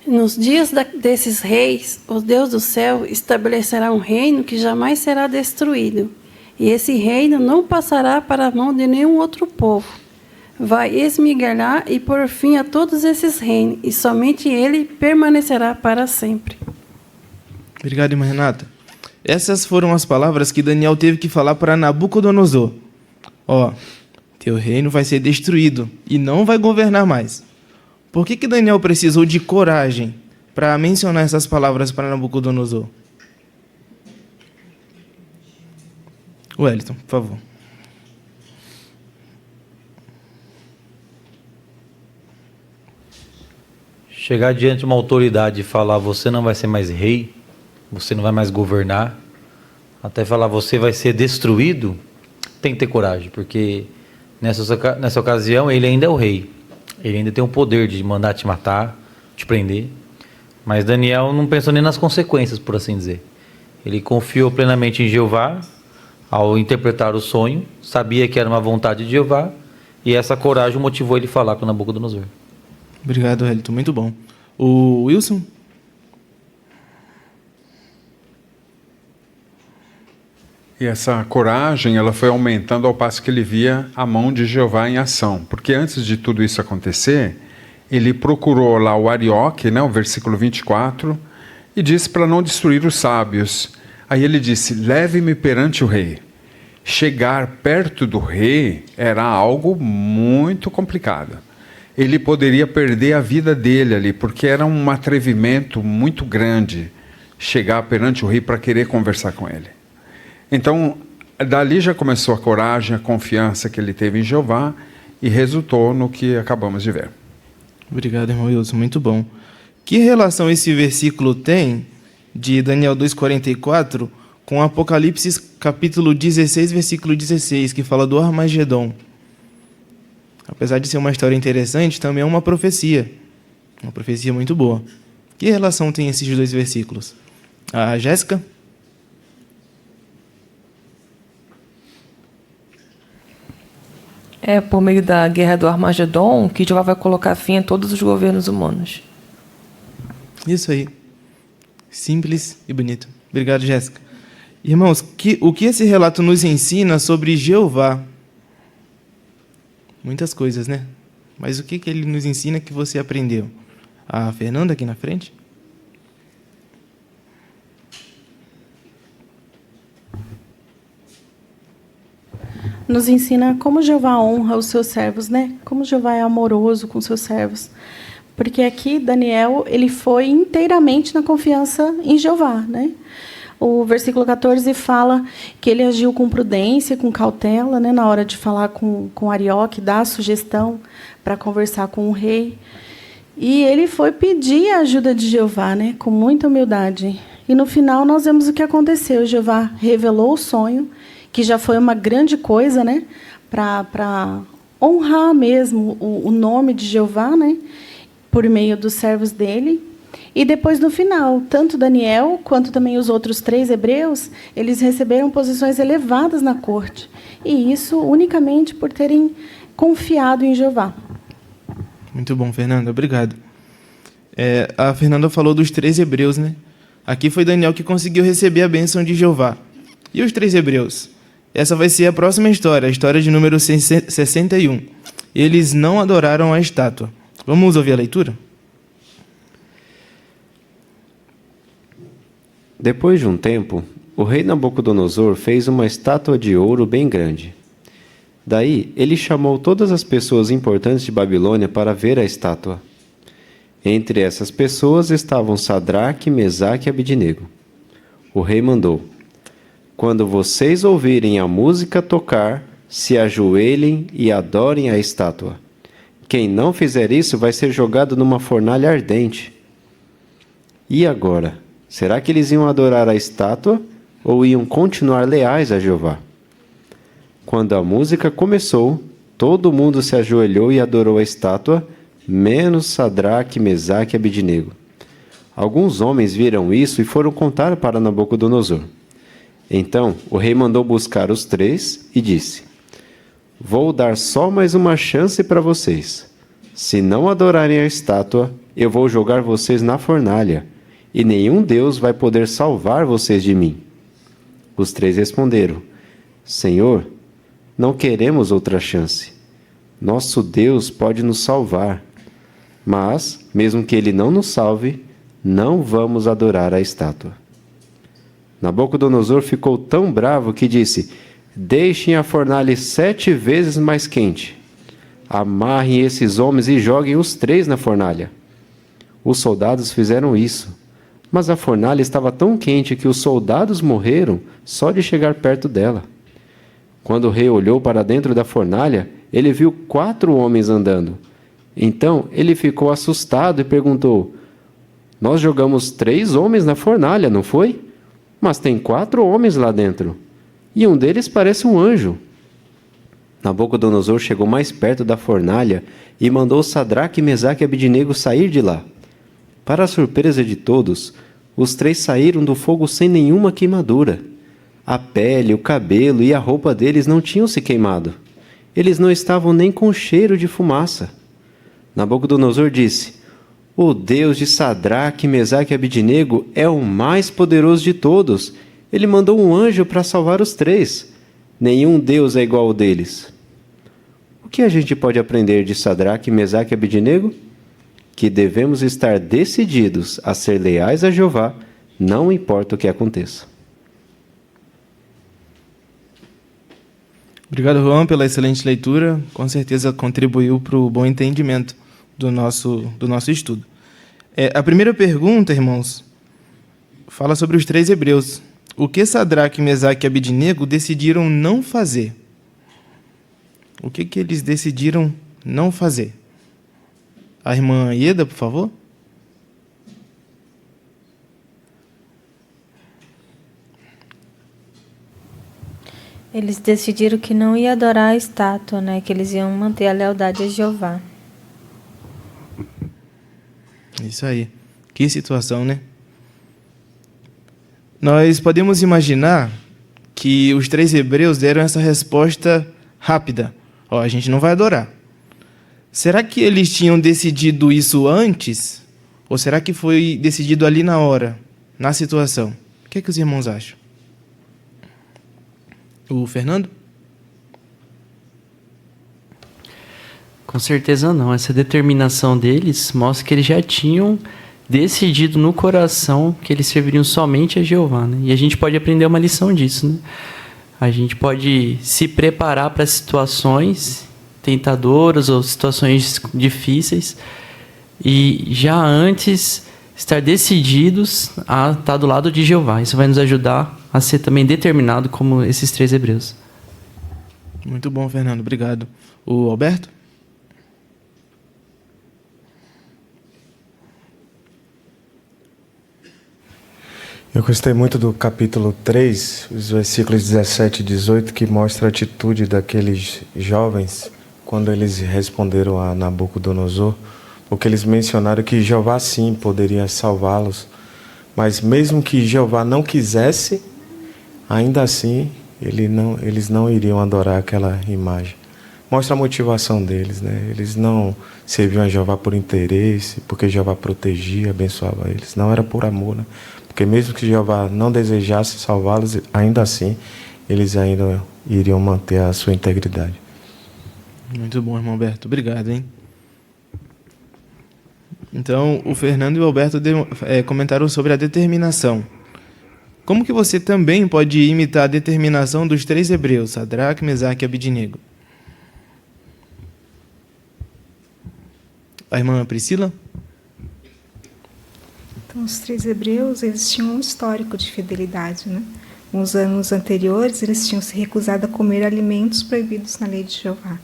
Nos dias desses reis, o Deus do céu estabelecerá um reino que jamais será destruído. E esse reino não passará para a mão de nenhum outro povo. Vai esmigalhar e pôr fim a todos esses reinos, e somente ele permanecerá para sempre. Obrigado, irmã Renata. Essas foram as palavras que Daniel teve que falar para Nabucodonosor. Teu reino vai ser destruído e não vai governar mais. Por que Daniel precisou de coragem para mencionar essas palavras para Nabucodonosor? Wellington, por favor. Chegar diante de uma autoridade e falar: você não vai ser mais rei, você não vai mais governar, até falar: você vai ser destruído, tem que ter coragem, porque nessa ocasião ele ainda é o rei. Ele ainda tem o poder de mandar te matar, te prender. Mas Daniel não pensou nem nas consequências, por assim dizer. Ele confiou plenamente em Jeová ao interpretar o sonho, sabia que era uma vontade de Jeová, e essa coragem motivou ele a falar com Nabucodonosor. Obrigado, Wellington. Muito bom. O Wilson? E essa coragem, ela foi aumentando ao passo que ele via a mão de Jeová em ação. Porque antes de tudo isso acontecer, ele procurou lá o Arioque, o versículo 24, e disse para não destruir os sábios. Aí ele disse: leve-me perante o rei. Chegar perto do rei era algo muito complicado. Ele poderia perder a vida dele ali, porque era um atrevimento muito grande chegar perante o rei para querer conversar com ele. Então, dali já começou a coragem, a confiança que ele teve em Jeová e resultou no que acabamos de ver. Obrigado, irmão Wilson. Muito bom. Que relação esse versículo tem de Daniel 2,44 com Apocalipse capítulo 16, versículo 16, que fala do Armagedon? Apesar de ser uma história interessante, também é uma profecia. Uma profecia muito boa. Que relação tem esses dois versículos? A Jéssica? É por meio da guerra do Armagedon que Jeová vai colocar fim a todos os governos humanos. Isso aí. Simples e bonito. Obrigado, Jéssica. Irmãos, o que esse relato nos ensina sobre Jeová? Muitas coisas, né? Mas o que ele nos ensina que você aprendeu? A Fernanda aqui na frente? Nos ensina como Jeová honra os seus servos, né? Como Jeová é amoroso com os seus servos. Porque aqui Daniel, ele foi inteiramente na confiança em Jeová, né? O versículo 14 fala que ele agiu com prudência, com cautela, né, na hora de falar com Arioque, dar a sugestão para conversar com o rei. E ele foi pedir a ajuda de Jeová, né, com muita humildade. E no final nós vemos o que aconteceu. Jeová revelou o sonho, que já foi uma grande coisa, né, para honrar mesmo o nome de Jeová, né, por meio dos servos dele. E depois, no final, tanto Daniel quanto também os outros 3 hebreus, eles receberam posições elevadas na corte. E isso unicamente por terem confiado em Jeová. Muito bom, Fernanda. Obrigado. A Fernanda falou dos 3 hebreus, né? Aqui foi Daniel que conseguiu receber a bênção de Jeová. E os 3 hebreus? Essa vai ser a próxima história, a história de número 61. Eles não adoraram a estátua. Vamos ouvir a leitura? Depois de um tempo, o rei Nabucodonosor fez uma estátua de ouro bem grande. Daí, ele chamou todas as pessoas importantes de Babilônia para ver a estátua. Entre essas pessoas estavam Sadraque, Mesaque e Abidnego. O rei mandou: quando vocês ouvirem a música tocar, se ajoelhem e adorem a estátua. Quem não fizer isso vai ser jogado numa fornalha ardente. E agora? Será que eles iam adorar a estátua ou iam continuar leais a Jeová? Quando a música começou, todo mundo se ajoelhou e adorou a estátua, menos Sadraque, Mesaque e Abidnego. Alguns homens viram isso e foram contar para Nabucodonosor. Então o rei mandou buscar os 3 e disse: vou dar só mais uma chance para vocês. Se não adorarem a estátua, eu vou jogar vocês na fornalha, e nenhum Deus vai poder salvar vocês de mim. Os 3 responderam: Senhor, não queremos outra chance. Nosso Deus pode nos salvar, mas, mesmo que Ele não nos salve, não vamos adorar a estátua. Nabucodonosor ficou tão bravo que disse: deixem a fornalha 7 vezes mais quente. Amarrem esses homens e joguem os 3 na fornalha. Os soldados fizeram isso. Mas a fornalha estava tão quente que os soldados morreram só de chegar perto dela. Quando o rei olhou para dentro da fornalha, ele viu 4 homens andando. Então ele ficou assustado e perguntou: nós jogamos 3 homens na fornalha, não foi? Mas tem 4 homens lá dentro. E um deles parece um anjo. Nabucodonosor chegou mais perto da fornalha e mandou Sadraque, Mesaque e Abidnego sair de lá. Para a surpresa de todos, os 3 saíram do fogo sem nenhuma queimadura. A pele, o cabelo e a roupa deles não tinham se queimado. Eles não estavam nem com cheiro de fumaça. Nabucodonosor disse: o Deus de Sadraque, Mesaque e Abidnego é o mais poderoso de todos. Ele mandou um anjo para salvar os 3. Nenhum Deus é igual ao deles. O que a gente pode aprender de Sadraque, Mesaque e Abidnego? Que devemos estar decididos a ser leais a Jeová, não importa o que aconteça. Obrigado, Juan, pela excelente leitura. Com certeza contribuiu para o bom entendimento do nosso estudo. A primeira pergunta, irmãos, fala sobre os 3 hebreus. O que Sadraque, Mesaque e Abidnego decidiram não fazer? O que eles decidiram não fazer? A irmã Ieda, por favor. Eles decidiram que não ia adorar a estátua, né? Que eles iam manter a lealdade a Jeová. Isso aí. Que situação, né? Nós podemos imaginar que os 3 hebreus deram essa resposta rápida. A gente não vai adorar. Será que eles tinham decidido isso antes? Ou será que foi decidido ali na hora, na situação? O que os irmãos acham? O Fernando? Com certeza não. Essa determinação deles mostra que eles já tinham decidido no coração que eles serviriam somente a Jeová, né? E a gente pode aprender uma lição disso, né? A gente pode se preparar para situações tentadoras ou situações difíceis e já antes estar decididos a estar do lado de Jeová. Isso vai nos ajudar a ser também determinado como esses 3 hebreus. Muito bom, Fernando. Obrigado. O Alberto? Eu gostei muito do capítulo 3, os versículos 17 e 18, que mostra a atitude daqueles jovens quando eles responderam a Nabucodonosor, porque eles mencionaram que Jeová sim poderia salvá-los, mas mesmo que Jeová não quisesse, ainda assim eles não iriam adorar aquela imagem. Mostra a motivação deles, né? Eles não serviam a Jeová por interesse, porque Jeová protegia, abençoava eles. Não era por amor, né? Porque mesmo que Jeová não desejasse salvá-los, ainda assim, eles ainda iriam manter a sua integridade. Muito bom, irmão Alberto. Obrigado, hein? Então, o Fernando e o Alberto comentaram sobre a determinação. Como que você também pode imitar a determinação dos 3 hebreus, Sadraque, Mesaque e Abidnego? A irmã Priscila? Então, os 3 hebreus, eles tinham um histórico de fidelidade, né? Uns anos anteriores, eles tinham se recusado a comer alimentos proibidos na lei de Jeová.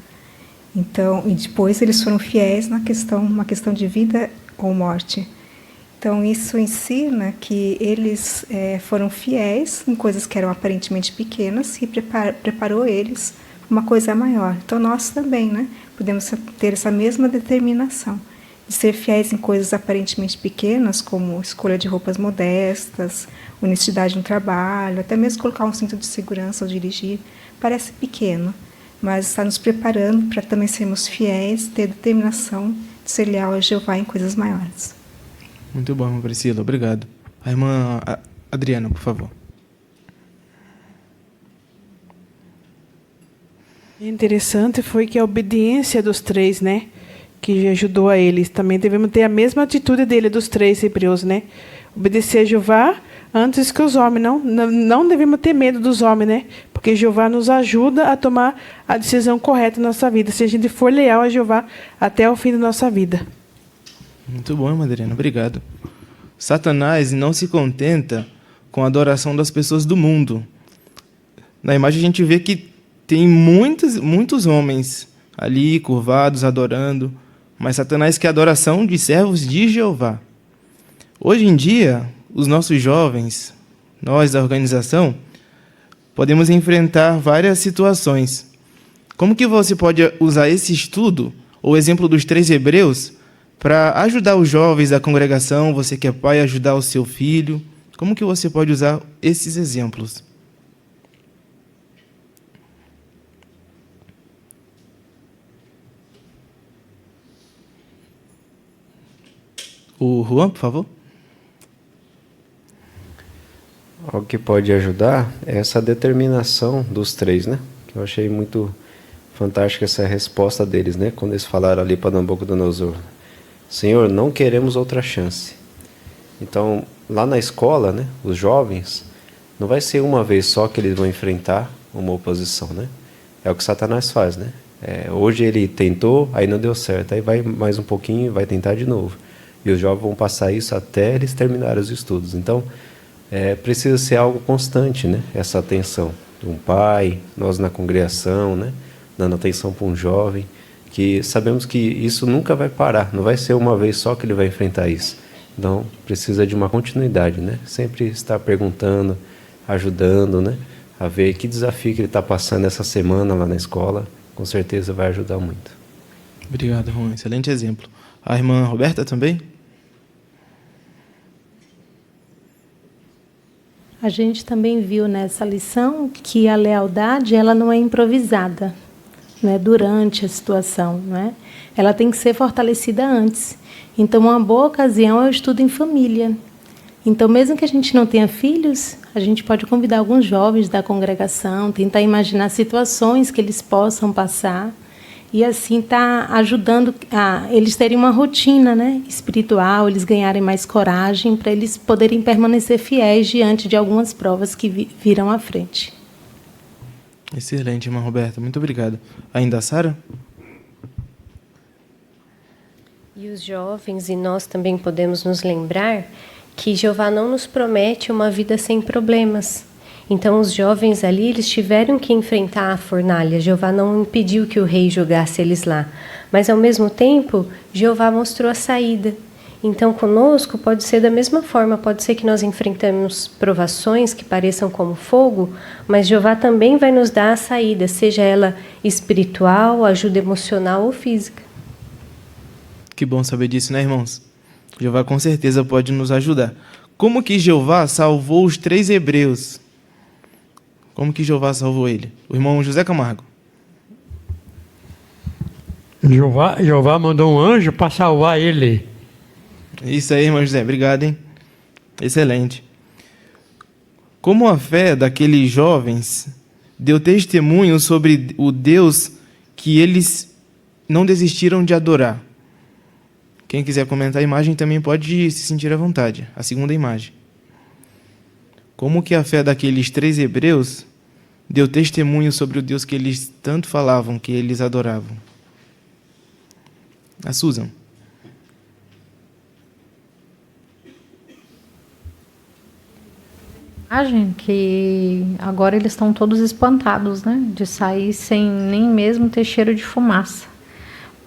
Então, e depois eles foram fiéis uma questão de vida ou morte. Então, isso ensina que eles foram fiéis em coisas que eram aparentemente pequenas e preparou eles para uma coisa maior. Então, nós também, né, podemos ter essa mesma determinação de ser fiéis em coisas aparentemente pequenas, como escolha de roupas modestas, honestidade no trabalho, até mesmo colocar um cinto de segurança ao dirigir. Parece pequeno, mas está nos preparando para também sermos fiéis, ter determinação de ser leal a Jeová em coisas maiores. Muito bom, irmã Priscila. Obrigado. A irmã Adriana, por favor. Interessante foi que a obediência dos 3, né, que ajudou a eles. Também devemos ter a mesma atitude dele, dos 3 hebreus, né? Obedecer a Jeová antes que os homens. Não devemos ter medo dos homens, né? Porque Jeová nos ajuda a tomar a decisão correta na nossa vida, se a gente for leal a Jeová até o fim da nossa vida. Muito bom, irmã Adriana. Obrigado. Satanás não se contenta com a adoração das pessoas do mundo. Na imagem a gente vê que tem muitos homens ali curvados, adorando, mas Satanás quer a adoração de servos de Jeová. Hoje em dia, os nossos jovens, nós da organização, podemos enfrentar várias situações. Como que você pode usar esse estudo, ou exemplo dos 3 hebreus, para ajudar os jovens da congregação, você que é pai, ajudar o seu filho? Como que você pode usar esses exemplos? O Juan, por favor. O que pode ajudar é essa determinação dos 3, né? Que eu achei muito fantástica essa resposta deles, né? Quando eles falaram ali para Nabucodonosor: Senhor, não queremos outra chance. Então, lá na escola, né, os jovens, não vai ser uma vez só que eles vão enfrentar uma oposição, né? É o que Satanás faz, né? Hoje ele tentou, aí não deu certo, aí vai mais um pouquinho e vai tentar de novo. E os jovens vão passar isso até eles terminarem os estudos. Então, precisa ser algo constante, né? Essa atenção de um pai, nós na congregação, né? Dando atenção para um jovem, que sabemos que isso nunca vai parar, não vai ser uma vez só que ele vai enfrentar isso. Então, precisa de uma continuidade, né? Sempre estar perguntando, ajudando, né? A ver que desafio que ele está passando essa semana lá na escola, com certeza vai ajudar muito. Obrigado, Juan. Excelente exemplo. A irmã Roberta também? A gente também viu nessa lição que a lealdade ela não é improvisada, não é durante a situação, não é? Ela tem que ser fortalecida antes. Então, uma boa ocasião é o estudo em família. Então, mesmo que a gente não tenha filhos, a gente pode convidar alguns jovens da congregação, tentar imaginar situações que eles possam passar e assim tá ajudando a eles terem uma rotina, né, espiritual, eles ganharem mais coragem para eles poderem permanecer fiéis diante de algumas provas que virão à frente. Excelente, irmã Roberta. Muito obrigado. Ainda a Sara? E os jovens e nós também podemos nos lembrar que Jeová não nos promete uma vida sem problemas. Então, os jovens ali, eles tiveram que enfrentar a fornalha. Jeová não impediu que o rei jogasse eles lá. Mas, ao mesmo tempo, Jeová mostrou a saída. Então, conosco pode ser da mesma forma, pode ser que nós enfrentemos provações que pareçam como fogo, mas Jeová também vai nos dar a saída, seja ela espiritual, ajuda emocional ou física. Que bom saber disso, né, irmãos? Jeová com certeza pode nos ajudar. Como que Jeová salvou os 3 hebreus? Como que Jeová salvou ele? O irmão José Camargo. Jeová mandou um anjo para salvar ele. Isso aí, irmão José. Obrigado, hein? Excelente. Como a fé daqueles jovens deu testemunho sobre o Deus que eles não desistiram de adorar. Quem quiser comentar a imagem também pode se sentir à vontade. A segunda imagem. Como que a fé daqueles 3 hebreus deu testemunho sobre o Deus que eles tanto falavam, que eles adoravam. A Susan. Que agora eles estão todos espantados, né? De sair sem nem mesmo ter cheiro de fumaça.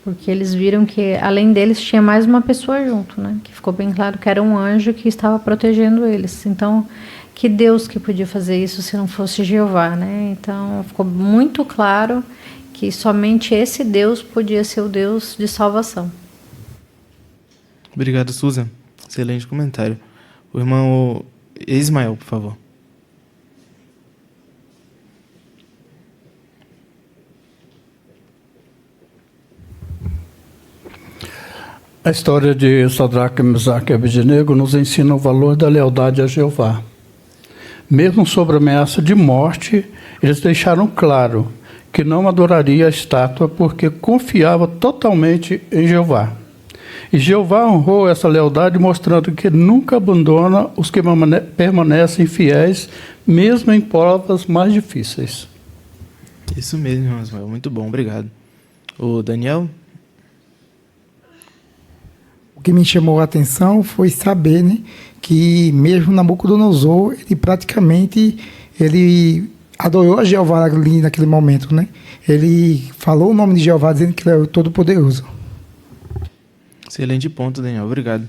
Porque eles viram que, além deles, tinha mais uma pessoa junto, né? Que ficou bem claro que era um anjo que estava protegendo eles. Então, que Deus que podia fazer isso se não fosse Jeová, né? Então, ficou muito claro que somente esse Deus podia ser o Deus de salvação. Obrigado, Susan. Excelente comentário. O irmão Ismael, por favor. A história de Sadraque, Mesaque e Abednego nos ensina o valor da lealdade a Jeová. Mesmo sob a ameaça de morte, eles deixaram claro que não adoraria a estátua porque confiava totalmente em Jeová. E Jeová honrou essa lealdade, mostrando que nunca abandona os que permanecem fiéis, mesmo em provas mais difíceis. Isso mesmo, irmão Ismael. Muito bom, obrigado. O Daniel? O que me chamou a atenção foi saber, né, que mesmo Nabucodonosor, ele adorou a Jeová ali naquele momento, né? Ele falou o nome de Jeová dizendo que ele é o Todo-Poderoso. Excelente ponto, Daniel. Obrigado.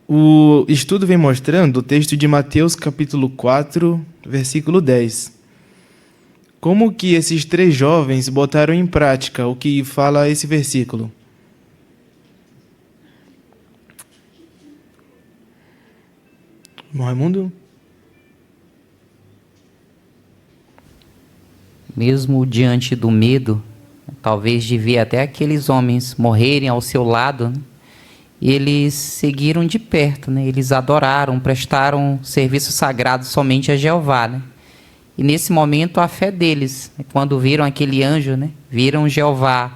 O estudo vem mostrando o texto de Mateus, capítulo 4, versículo 10. Como que esses 3 jovens botaram em prática o que fala esse versículo? Raimundo? Mesmo diante do medo, talvez de ver até aqueles homens morrerem ao seu lado, né? Eles seguiram de perto, né? Eles adoraram, prestaram serviço sagrado somente a Jeová, né? E nesse momento a fé deles, quando viram aquele anjo, né? Viram Jeová,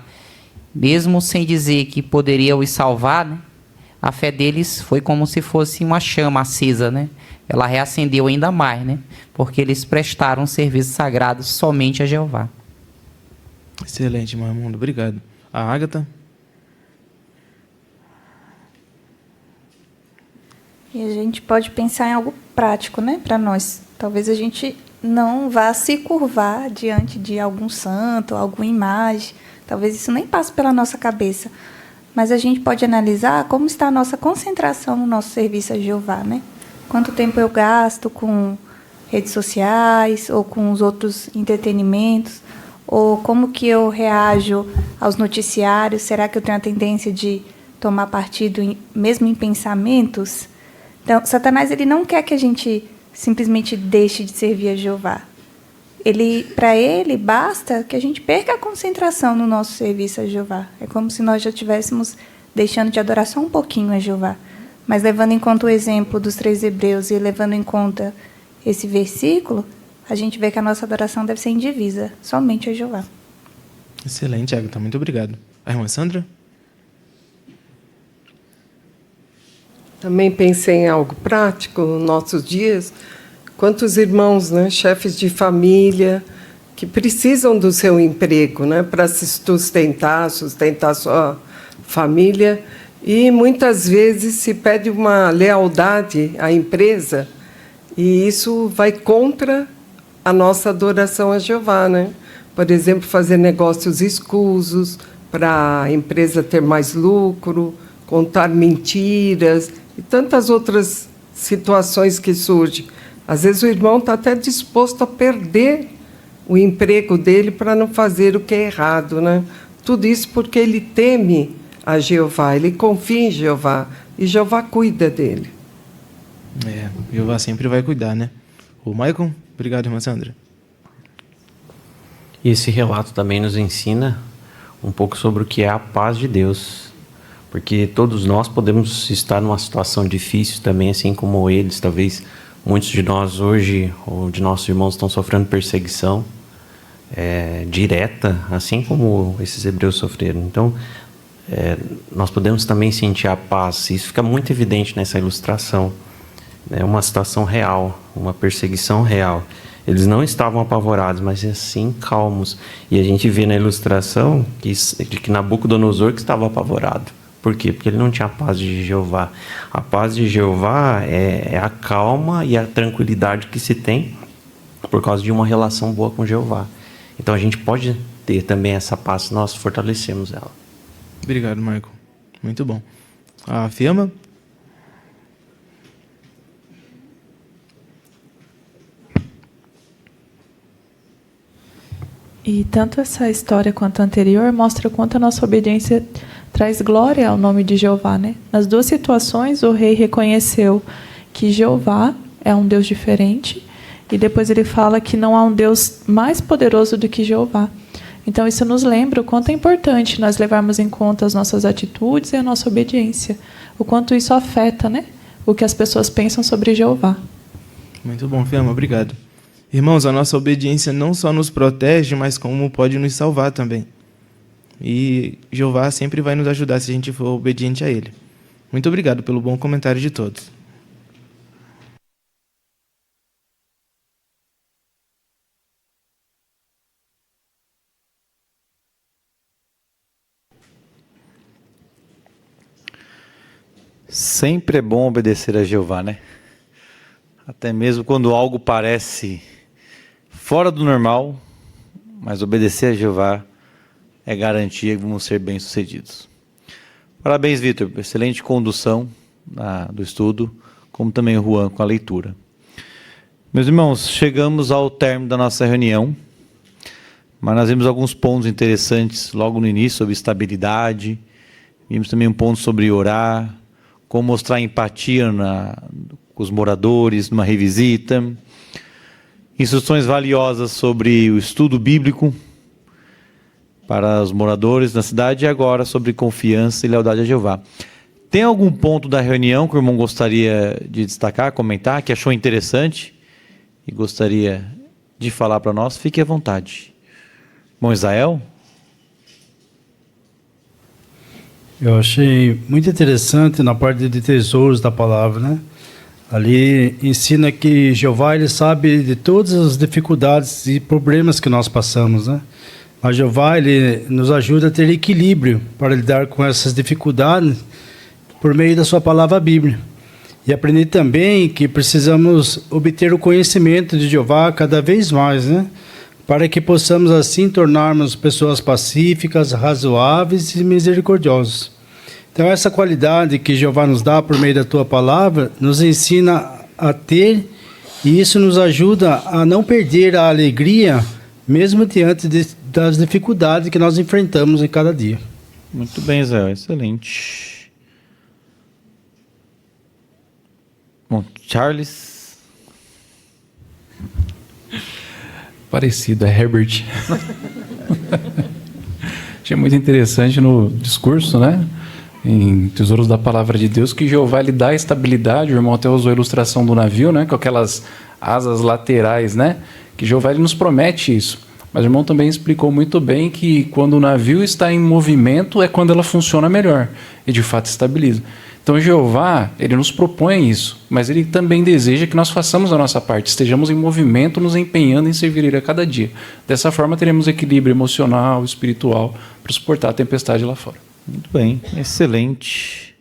mesmo sem dizer que poderia os salvar, né? A fé deles foi como se fosse uma chama acesa, né? Ela reacendeu ainda mais, né? Porque eles prestaram serviço sagrado somente a Jeová. Excelente, Raimundo. Obrigado. A Ágata? E a gente pode pensar em algo prático, né, para nós. Talvez a gente não vá se curvar diante de algum santo, alguma imagem. Talvez isso nem passe pela nossa cabeça. Mas a gente pode analisar como está a nossa concentração no nosso serviço a Jeová, né? Quanto tempo eu gasto com redes sociais ou com os outros entretenimentos? Ou como que eu reajo aos noticiários? Será que eu tenho a tendência de tomar partido mesmo em pensamentos? Então, Satanás ele não quer que a gente simplesmente deixe de servir a Jeová. Para ele, basta que a gente perca a concentração no nosso serviço a Jeová. É como se nós já estivéssemos deixando de adorar só um pouquinho a Jeová. Mas levando em conta o exemplo dos 3 hebreus e levando em conta esse versículo, a gente vê que a nossa adoração deve ser indivisa, somente a Jeová. Excelente, Agatha. Muito obrigado. A irmã Sandra? Também pensei em algo prático nos nossos dias. Quantos irmãos, né, chefes de família, que precisam do seu emprego, né, para se sustentar sua família. E muitas vezes se pede uma lealdade à empresa e isso vai contra a nossa adoração a Jeová, né? Por exemplo, fazer negócios escusos, para a empresa ter mais lucro, contar mentiras e tantas outras situações que surgem. Às vezes o irmão está até disposto a perder o emprego dele para não fazer o que é errado, né? Tudo isso porque ele teme a Jeová, ele confia em Jeová e Jeová cuida dele. Jeová sempre vai cuidar, né? O Maicon, obrigado, irmã Sandra. E esse relato também nos ensina um pouco sobre o que é a paz de Deus. Porque todos nós podemos estar numa situação difícil também, assim como eles. Talvez muitos de nós hoje, ou de nossos irmãos, estão sofrendo perseguição direta, assim como esses hebreus sofreram. Então, nós podemos também sentir a paz. Isso fica muito evidente nessa ilustração. É uma situação real, uma perseguição real. Eles não estavam apavorados, mas assim calmos. E a gente vê na ilustração que Nabucodonosor que estava apavorado. Por quê? Porque ele não tinha a paz de Jeová. A paz de Jeová é a calma e a tranquilidade que se tem por causa de uma relação boa com Jeová. Então a gente pode ter também essa paz se nós fortalecemos ela. Obrigado, Marco. Muito bom. A Fiamma? E tanto essa história quanto a anterior mostra o quanto a nossa obediência traz glória ao nome de Jeová, né? Nas duas situações, o rei reconheceu que Jeová é um Deus diferente e depois ele fala que não há um Deus mais poderoso do que Jeová. Então, isso nos lembra o quanto é importante nós levarmos em conta as nossas atitudes e a nossa obediência. O quanto isso afeta, né? O que as pessoas pensam sobre Jeová. Muito bom, Fiamma. Obrigado. Irmãos, a nossa obediência não só nos protege, mas como pode nos salvar também. E Jeová sempre vai nos ajudar se a gente for obediente a Ele. Muito obrigado pelo bom comentário de todos. Sempre é bom obedecer a Jeová, né? Até mesmo quando algo parece fora do normal, mas obedecer a Jeová é garantia que vamos ser bem-sucedidos. Parabéns, Vitor, excelente condução do estudo, como também o Juan com a leitura. Meus irmãos, chegamos ao término da nossa reunião, mas nós vimos alguns pontos interessantes logo no início sobre estabilidade, vimos também um ponto sobre orar, como mostrar empatia com os moradores, numa revisita, instruções valiosas sobre o estudo bíblico para os moradores da cidade e agora sobre confiança e lealdade a Jeová. Tem algum ponto da reunião que o irmão gostaria de destacar, comentar, que achou interessante e gostaria de falar para nós? Fique à vontade. Irmão Israel? Eu achei muito interessante na parte de tesouros da palavra, né? Ali ensina que Jeová, ele sabe de todas as dificuldades e problemas que nós passamos, né? Mas Jeová, ele nos ajuda a ter equilíbrio para lidar com essas dificuldades por meio da sua palavra Bíblia. E aprender também que precisamos obter o conhecimento de Jeová cada vez mais, né? Para que possamos assim tornarmos pessoas pacíficas, razoáveis e misericordiosas. Então essa qualidade que Jeová nos dá por meio da tua palavra, nos ensina a ter, e isso nos ajuda a não perder a alegria, mesmo diante das dificuldades que nós enfrentamos em cada dia. Muito bem, Zé, excelente. Bom, Charles? Parecido, é Herbert. Achei muito interessante no discurso, né? Em Tesouros da Palavra de Deus, que Jeová lhe dá estabilidade. O irmão até usou a ilustração do navio, né? Com aquelas asas laterais, né? Que Jeová ele nos promete isso. Mas o irmão também explicou muito bem que quando o navio está em movimento é quando ela funciona melhor e de fato estabiliza. Então Jeová, ele nos propõe isso, mas ele também deseja que nós façamos a nossa parte, estejamos em movimento, nos empenhando em servir ele a cada dia. Dessa forma teremos equilíbrio emocional, espiritual, para suportar a tempestade lá fora. Muito bem, excelente.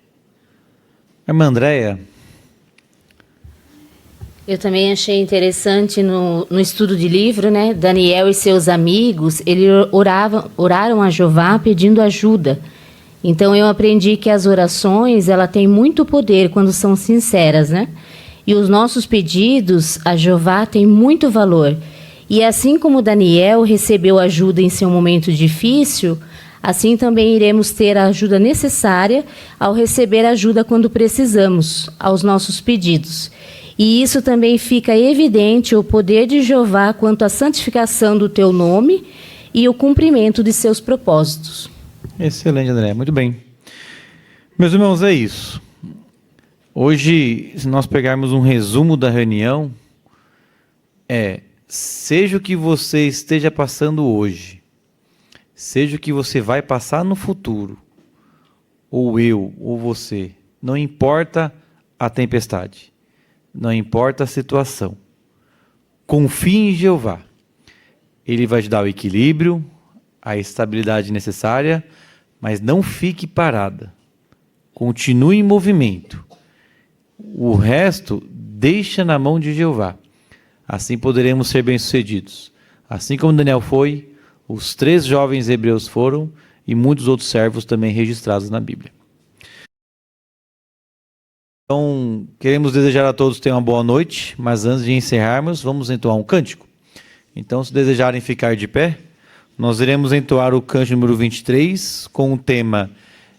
Irmã Andréia? Eu também achei interessante no estudo de livro, né? Daniel e seus amigos, eles oraram a Jeová pedindo ajuda. Então eu aprendi que as orações, ela tem muito poder quando são sinceras, né? E os nossos pedidos a Jeová têm muito valor. E assim como Daniel recebeu ajuda em seu momento difícil, assim também iremos ter a ajuda necessária ao receber ajuda quando precisamos, aos nossos pedidos. E isso também fica evidente o poder de Jeová quanto à santificação do teu nome e o cumprimento de seus propósitos. Excelente, André. Muito bem. Meus irmãos, é isso. Hoje, se nós pegarmos um resumo da reunião, seja o que você esteja passando hoje, seja o que você vai passar no futuro, ou eu, ou você, não importa a tempestade, não importa a situação, confie em Jeová. Ele vai te dar o equilíbrio, a estabilidade necessária, mas não fique parada. Continue em movimento. O resto, deixa na mão de Jeová. Assim poderemos ser bem-sucedidos. Assim como Daniel foi, os 3 jovens hebreus foram e muitos outros servos também registrados na Bíblia. Então, queremos desejar a todos que tenham uma boa noite, mas antes de encerrarmos, vamos entoar um cântico. Então, se desejarem ficar de pé, nós iremos entoar o cântico número 23 com o tema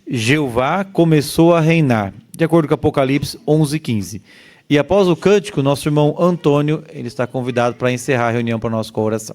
Jeová começou a reinar, de acordo com Apocalipse 11:15. E após o cântico, nosso irmão Antônio, ele está convidado para encerrar a reunião para nós com a oração.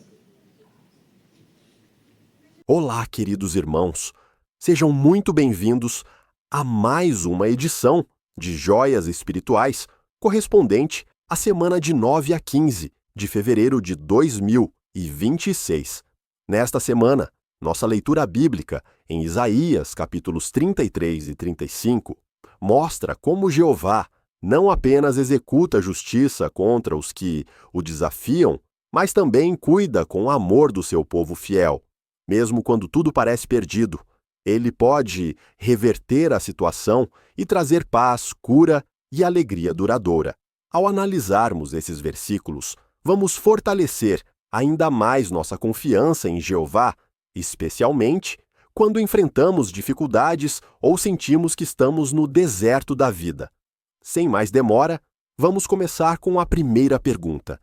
Olá, queridos irmãos. Sejam muito bem-vindos a mais uma edição de Joias Espirituais, correspondente à semana de 9 a 15 de fevereiro de 2026. Nesta semana, nossa leitura bíblica em Isaías, capítulos 33 e 35, mostra como Jeová não apenas executa justiça contra os que o desafiam, mas também cuida com amor do seu povo fiel. Mesmo quando tudo parece perdido, ele pode reverter a situação e trazer paz, cura e alegria duradoura. Ao analisarmos esses versículos, vamos fortalecer ainda mais nossa confiança em Jeová, especialmente quando enfrentamos dificuldades ou sentimos que estamos no deserto da vida. Sem mais demora, vamos começar com a primeira pergunta.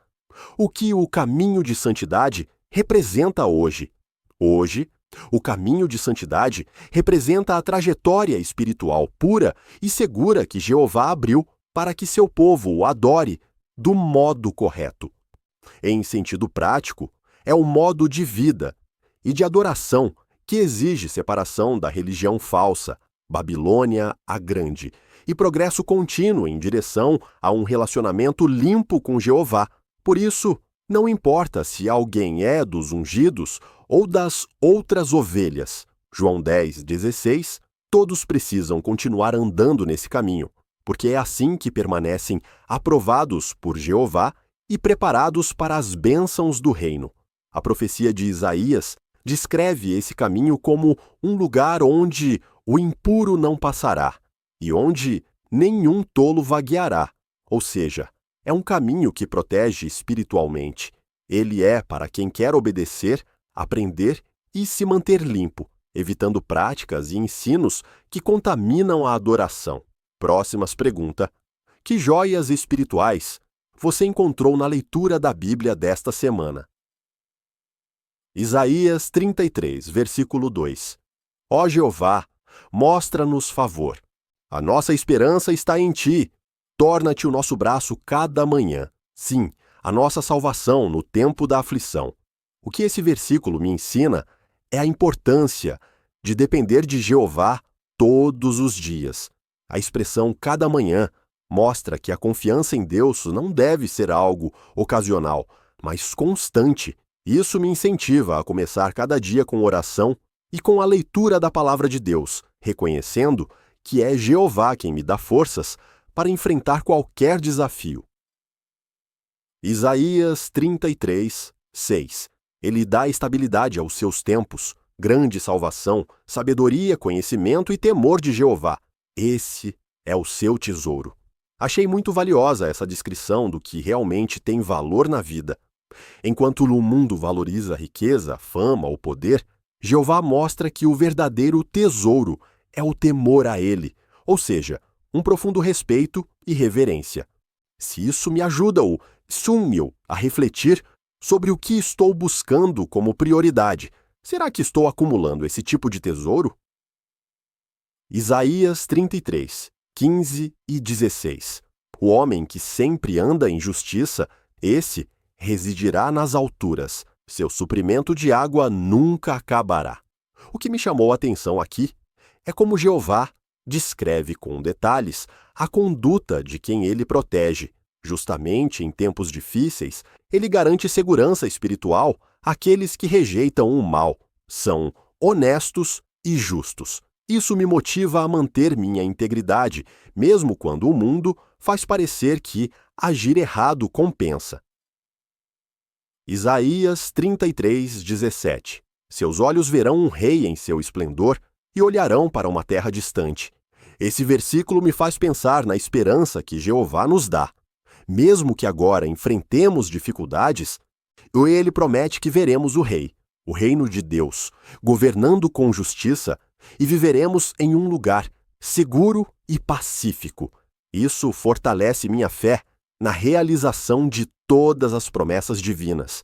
O que o caminho de santidade representa hoje? Hoje, o caminho de santidade representa a trajetória espiritual pura e segura que Jeová abriu para que seu povo o adore do modo correto. Em sentido prático, é o modo de vida e de adoração que exige separação da religião falsa, Babilônia a Grande, e progresso contínuo em direção a um relacionamento limpo com Jeová. Por isso, não importa se alguém é dos ungidos ou das outras ovelhas. João 10:16, todos precisam continuar andando nesse caminho, porque é assim que permanecem aprovados por Jeová e preparados para as bênçãos do reino. A profecia de Isaías descreve esse caminho como um lugar onde o impuro não passará e onde nenhum tolo vagueará, ou seja, é um caminho que protege espiritualmente. Ele é para quem quer obedecer, aprender e se manter limpo, evitando práticas e ensinos que contaminam a adoração. Próximas pergunta: que joias espirituais você encontrou na leitura da Bíblia desta semana? Isaías 33, versículo 2. Ó Jeová, mostra-nos favor. A nossa esperança está em ti. Torna-te o nosso braço cada manhã. Sim, a nossa salvação no tempo da aflição. O que esse versículo me ensina é a importância de depender de Jeová todos os dias. A expressão cada manhã mostra que a confiança em Deus não deve ser algo ocasional, mas constante. Isso me incentiva a começar cada dia com oração e com a leitura da palavra de Deus, reconhecendo que é Jeová quem me dá forças para enfrentar qualquer desafio. Isaías 33, 6. Ele dá estabilidade aos seus tempos, grande salvação, sabedoria, conhecimento e temor de Jeová. Esse é o seu tesouro. Achei muito valiosa essa descrição do que realmente tem valor na vida. Enquanto o mundo valoriza a riqueza, a fama, o poder, Jeová mostra que o verdadeiro tesouro é o temor a Ele, ou seja, um profundo respeito e reverência. Se isso me ajuda ou sume-o a refletir sobre o que estou buscando como prioridade, será que estou acumulando esse tipo de tesouro? Isaías 33, 15 e 16. O homem que sempre anda em justiça, esse residirá nas alturas. Seu suprimento de água nunca acabará. O que me chamou a atenção aqui é como Jeová descreve com detalhes a conduta de quem ele protege. Justamente em tempos difíceis, ele garante segurança espiritual àqueles que rejeitam o mal. São honestos e justos. Isso me motiva a manter minha integridade, mesmo quando o mundo faz parecer que agir errado compensa. Isaías 33, 17. Seus olhos verão um rei em seu esplendor e olharão para uma terra distante. Esse versículo me faz pensar na esperança que Jeová nos dá. Mesmo que agora enfrentemos dificuldades, ele promete que veremos o rei, o reino de Deus, governando com justiça, e viveremos em um lugar seguro e pacífico. Isso fortalece minha fé na realização de todas as promessas divinas.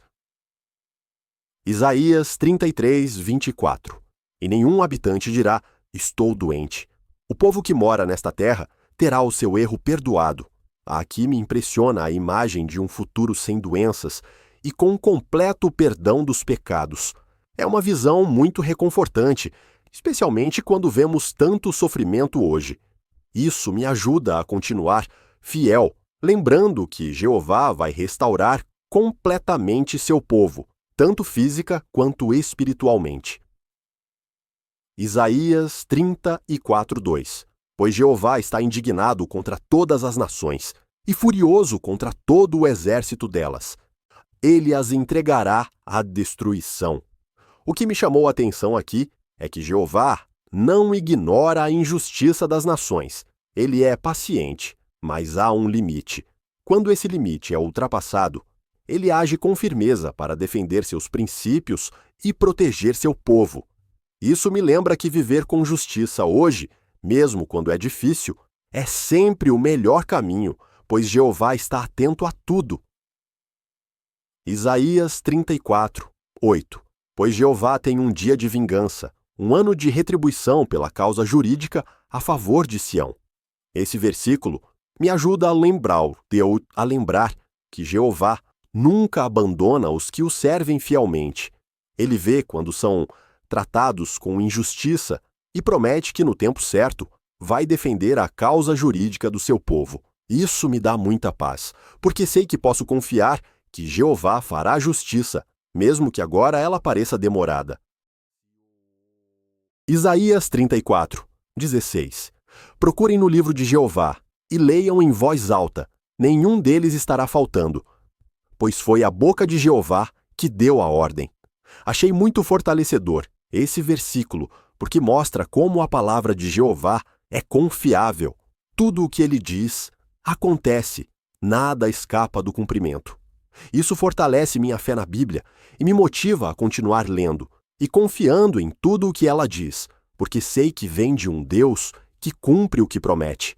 Isaías 33, 24. E nenhum habitante dirá, estou doente. O povo que mora nesta terra terá o seu erro perdoado. Aqui me impressiona a imagem de um futuro sem doenças e com completo perdão dos pecados. É uma visão muito reconfortante, especialmente quando vemos tanto sofrimento hoje. Isso me ajuda a continuar fiel, lembrando que Jeová vai restaurar completamente seu povo, tanto física quanto espiritualmente. Isaías 34, 2. Pois Jeová está indignado contra todas as nações e furioso contra todo o exército delas. Ele as entregará à destruição. O que me chamou a atenção aqui é que Jeová não ignora a injustiça das nações. Ele é paciente, mas há um limite. Quando esse limite é ultrapassado, ele age com firmeza para defender seus princípios e proteger seu povo. Isso me lembra que viver com justiça hoje, mesmo quando é difícil, é sempre o melhor caminho, pois Jeová está atento a tudo. Isaías 34, 8. Pois Jeová tem um dia de vingança, um ano de retribuição pela causa jurídica a favor de Sião. Esse versículo me ajuda a lembrar que Jeová nunca abandona os que o servem fielmente. Ele vê quando são tratados com injustiça e promete que no tempo certo vai defender a causa jurídica do seu povo. Isso me dá muita paz, porque sei que posso confiar que Jeová fará justiça, mesmo que agora ela pareça demorada. Isaías 34, 16. Procurem no livro de Jeová e leiam em voz alta, nenhum deles estará faltando, pois foi a boca de Jeová que deu a ordem. Achei muito fortalecedor esse versículo, porque mostra como a palavra de Jeová é confiável. Tudo o que ele diz acontece, nada escapa do cumprimento. Isso fortalece minha fé na Bíblia e me motiva a continuar lendo e confiando em tudo o que ela diz, porque sei que vem de um Deus que cumpre o que promete.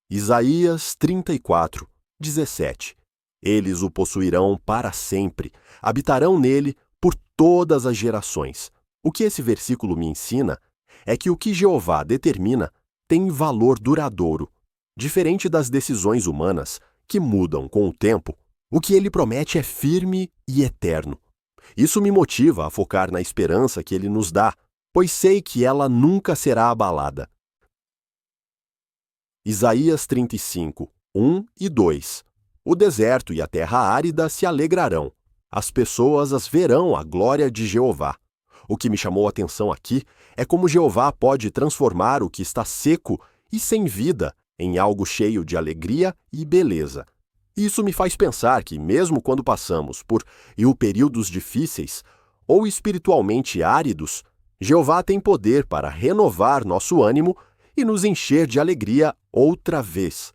Isaías 34, 17. Eles o possuirão para sempre, habitarão nele por todas as gerações. O que esse versículo me ensina é que o que Jeová determina tem valor duradouro. Diferente das decisões humanas, que mudam com o tempo, o que ele promete é firme e eterno. Isso me motiva a focar na esperança que ele nos dá, pois sei que ela nunca será abalada. Isaías 35, 1 e 2. O deserto e a terra árida se alegrarão. As pessoas as verão a glória de Jeová. O que me chamou a atenção aqui é como Jeová pode transformar o que está seco e sem vida em algo cheio de alegria e beleza. Isso me faz pensar que, mesmo quando passamos por períodos difíceis ou espiritualmente áridos, Jeová tem poder para renovar nosso ânimo e nos encher de alegria outra vez,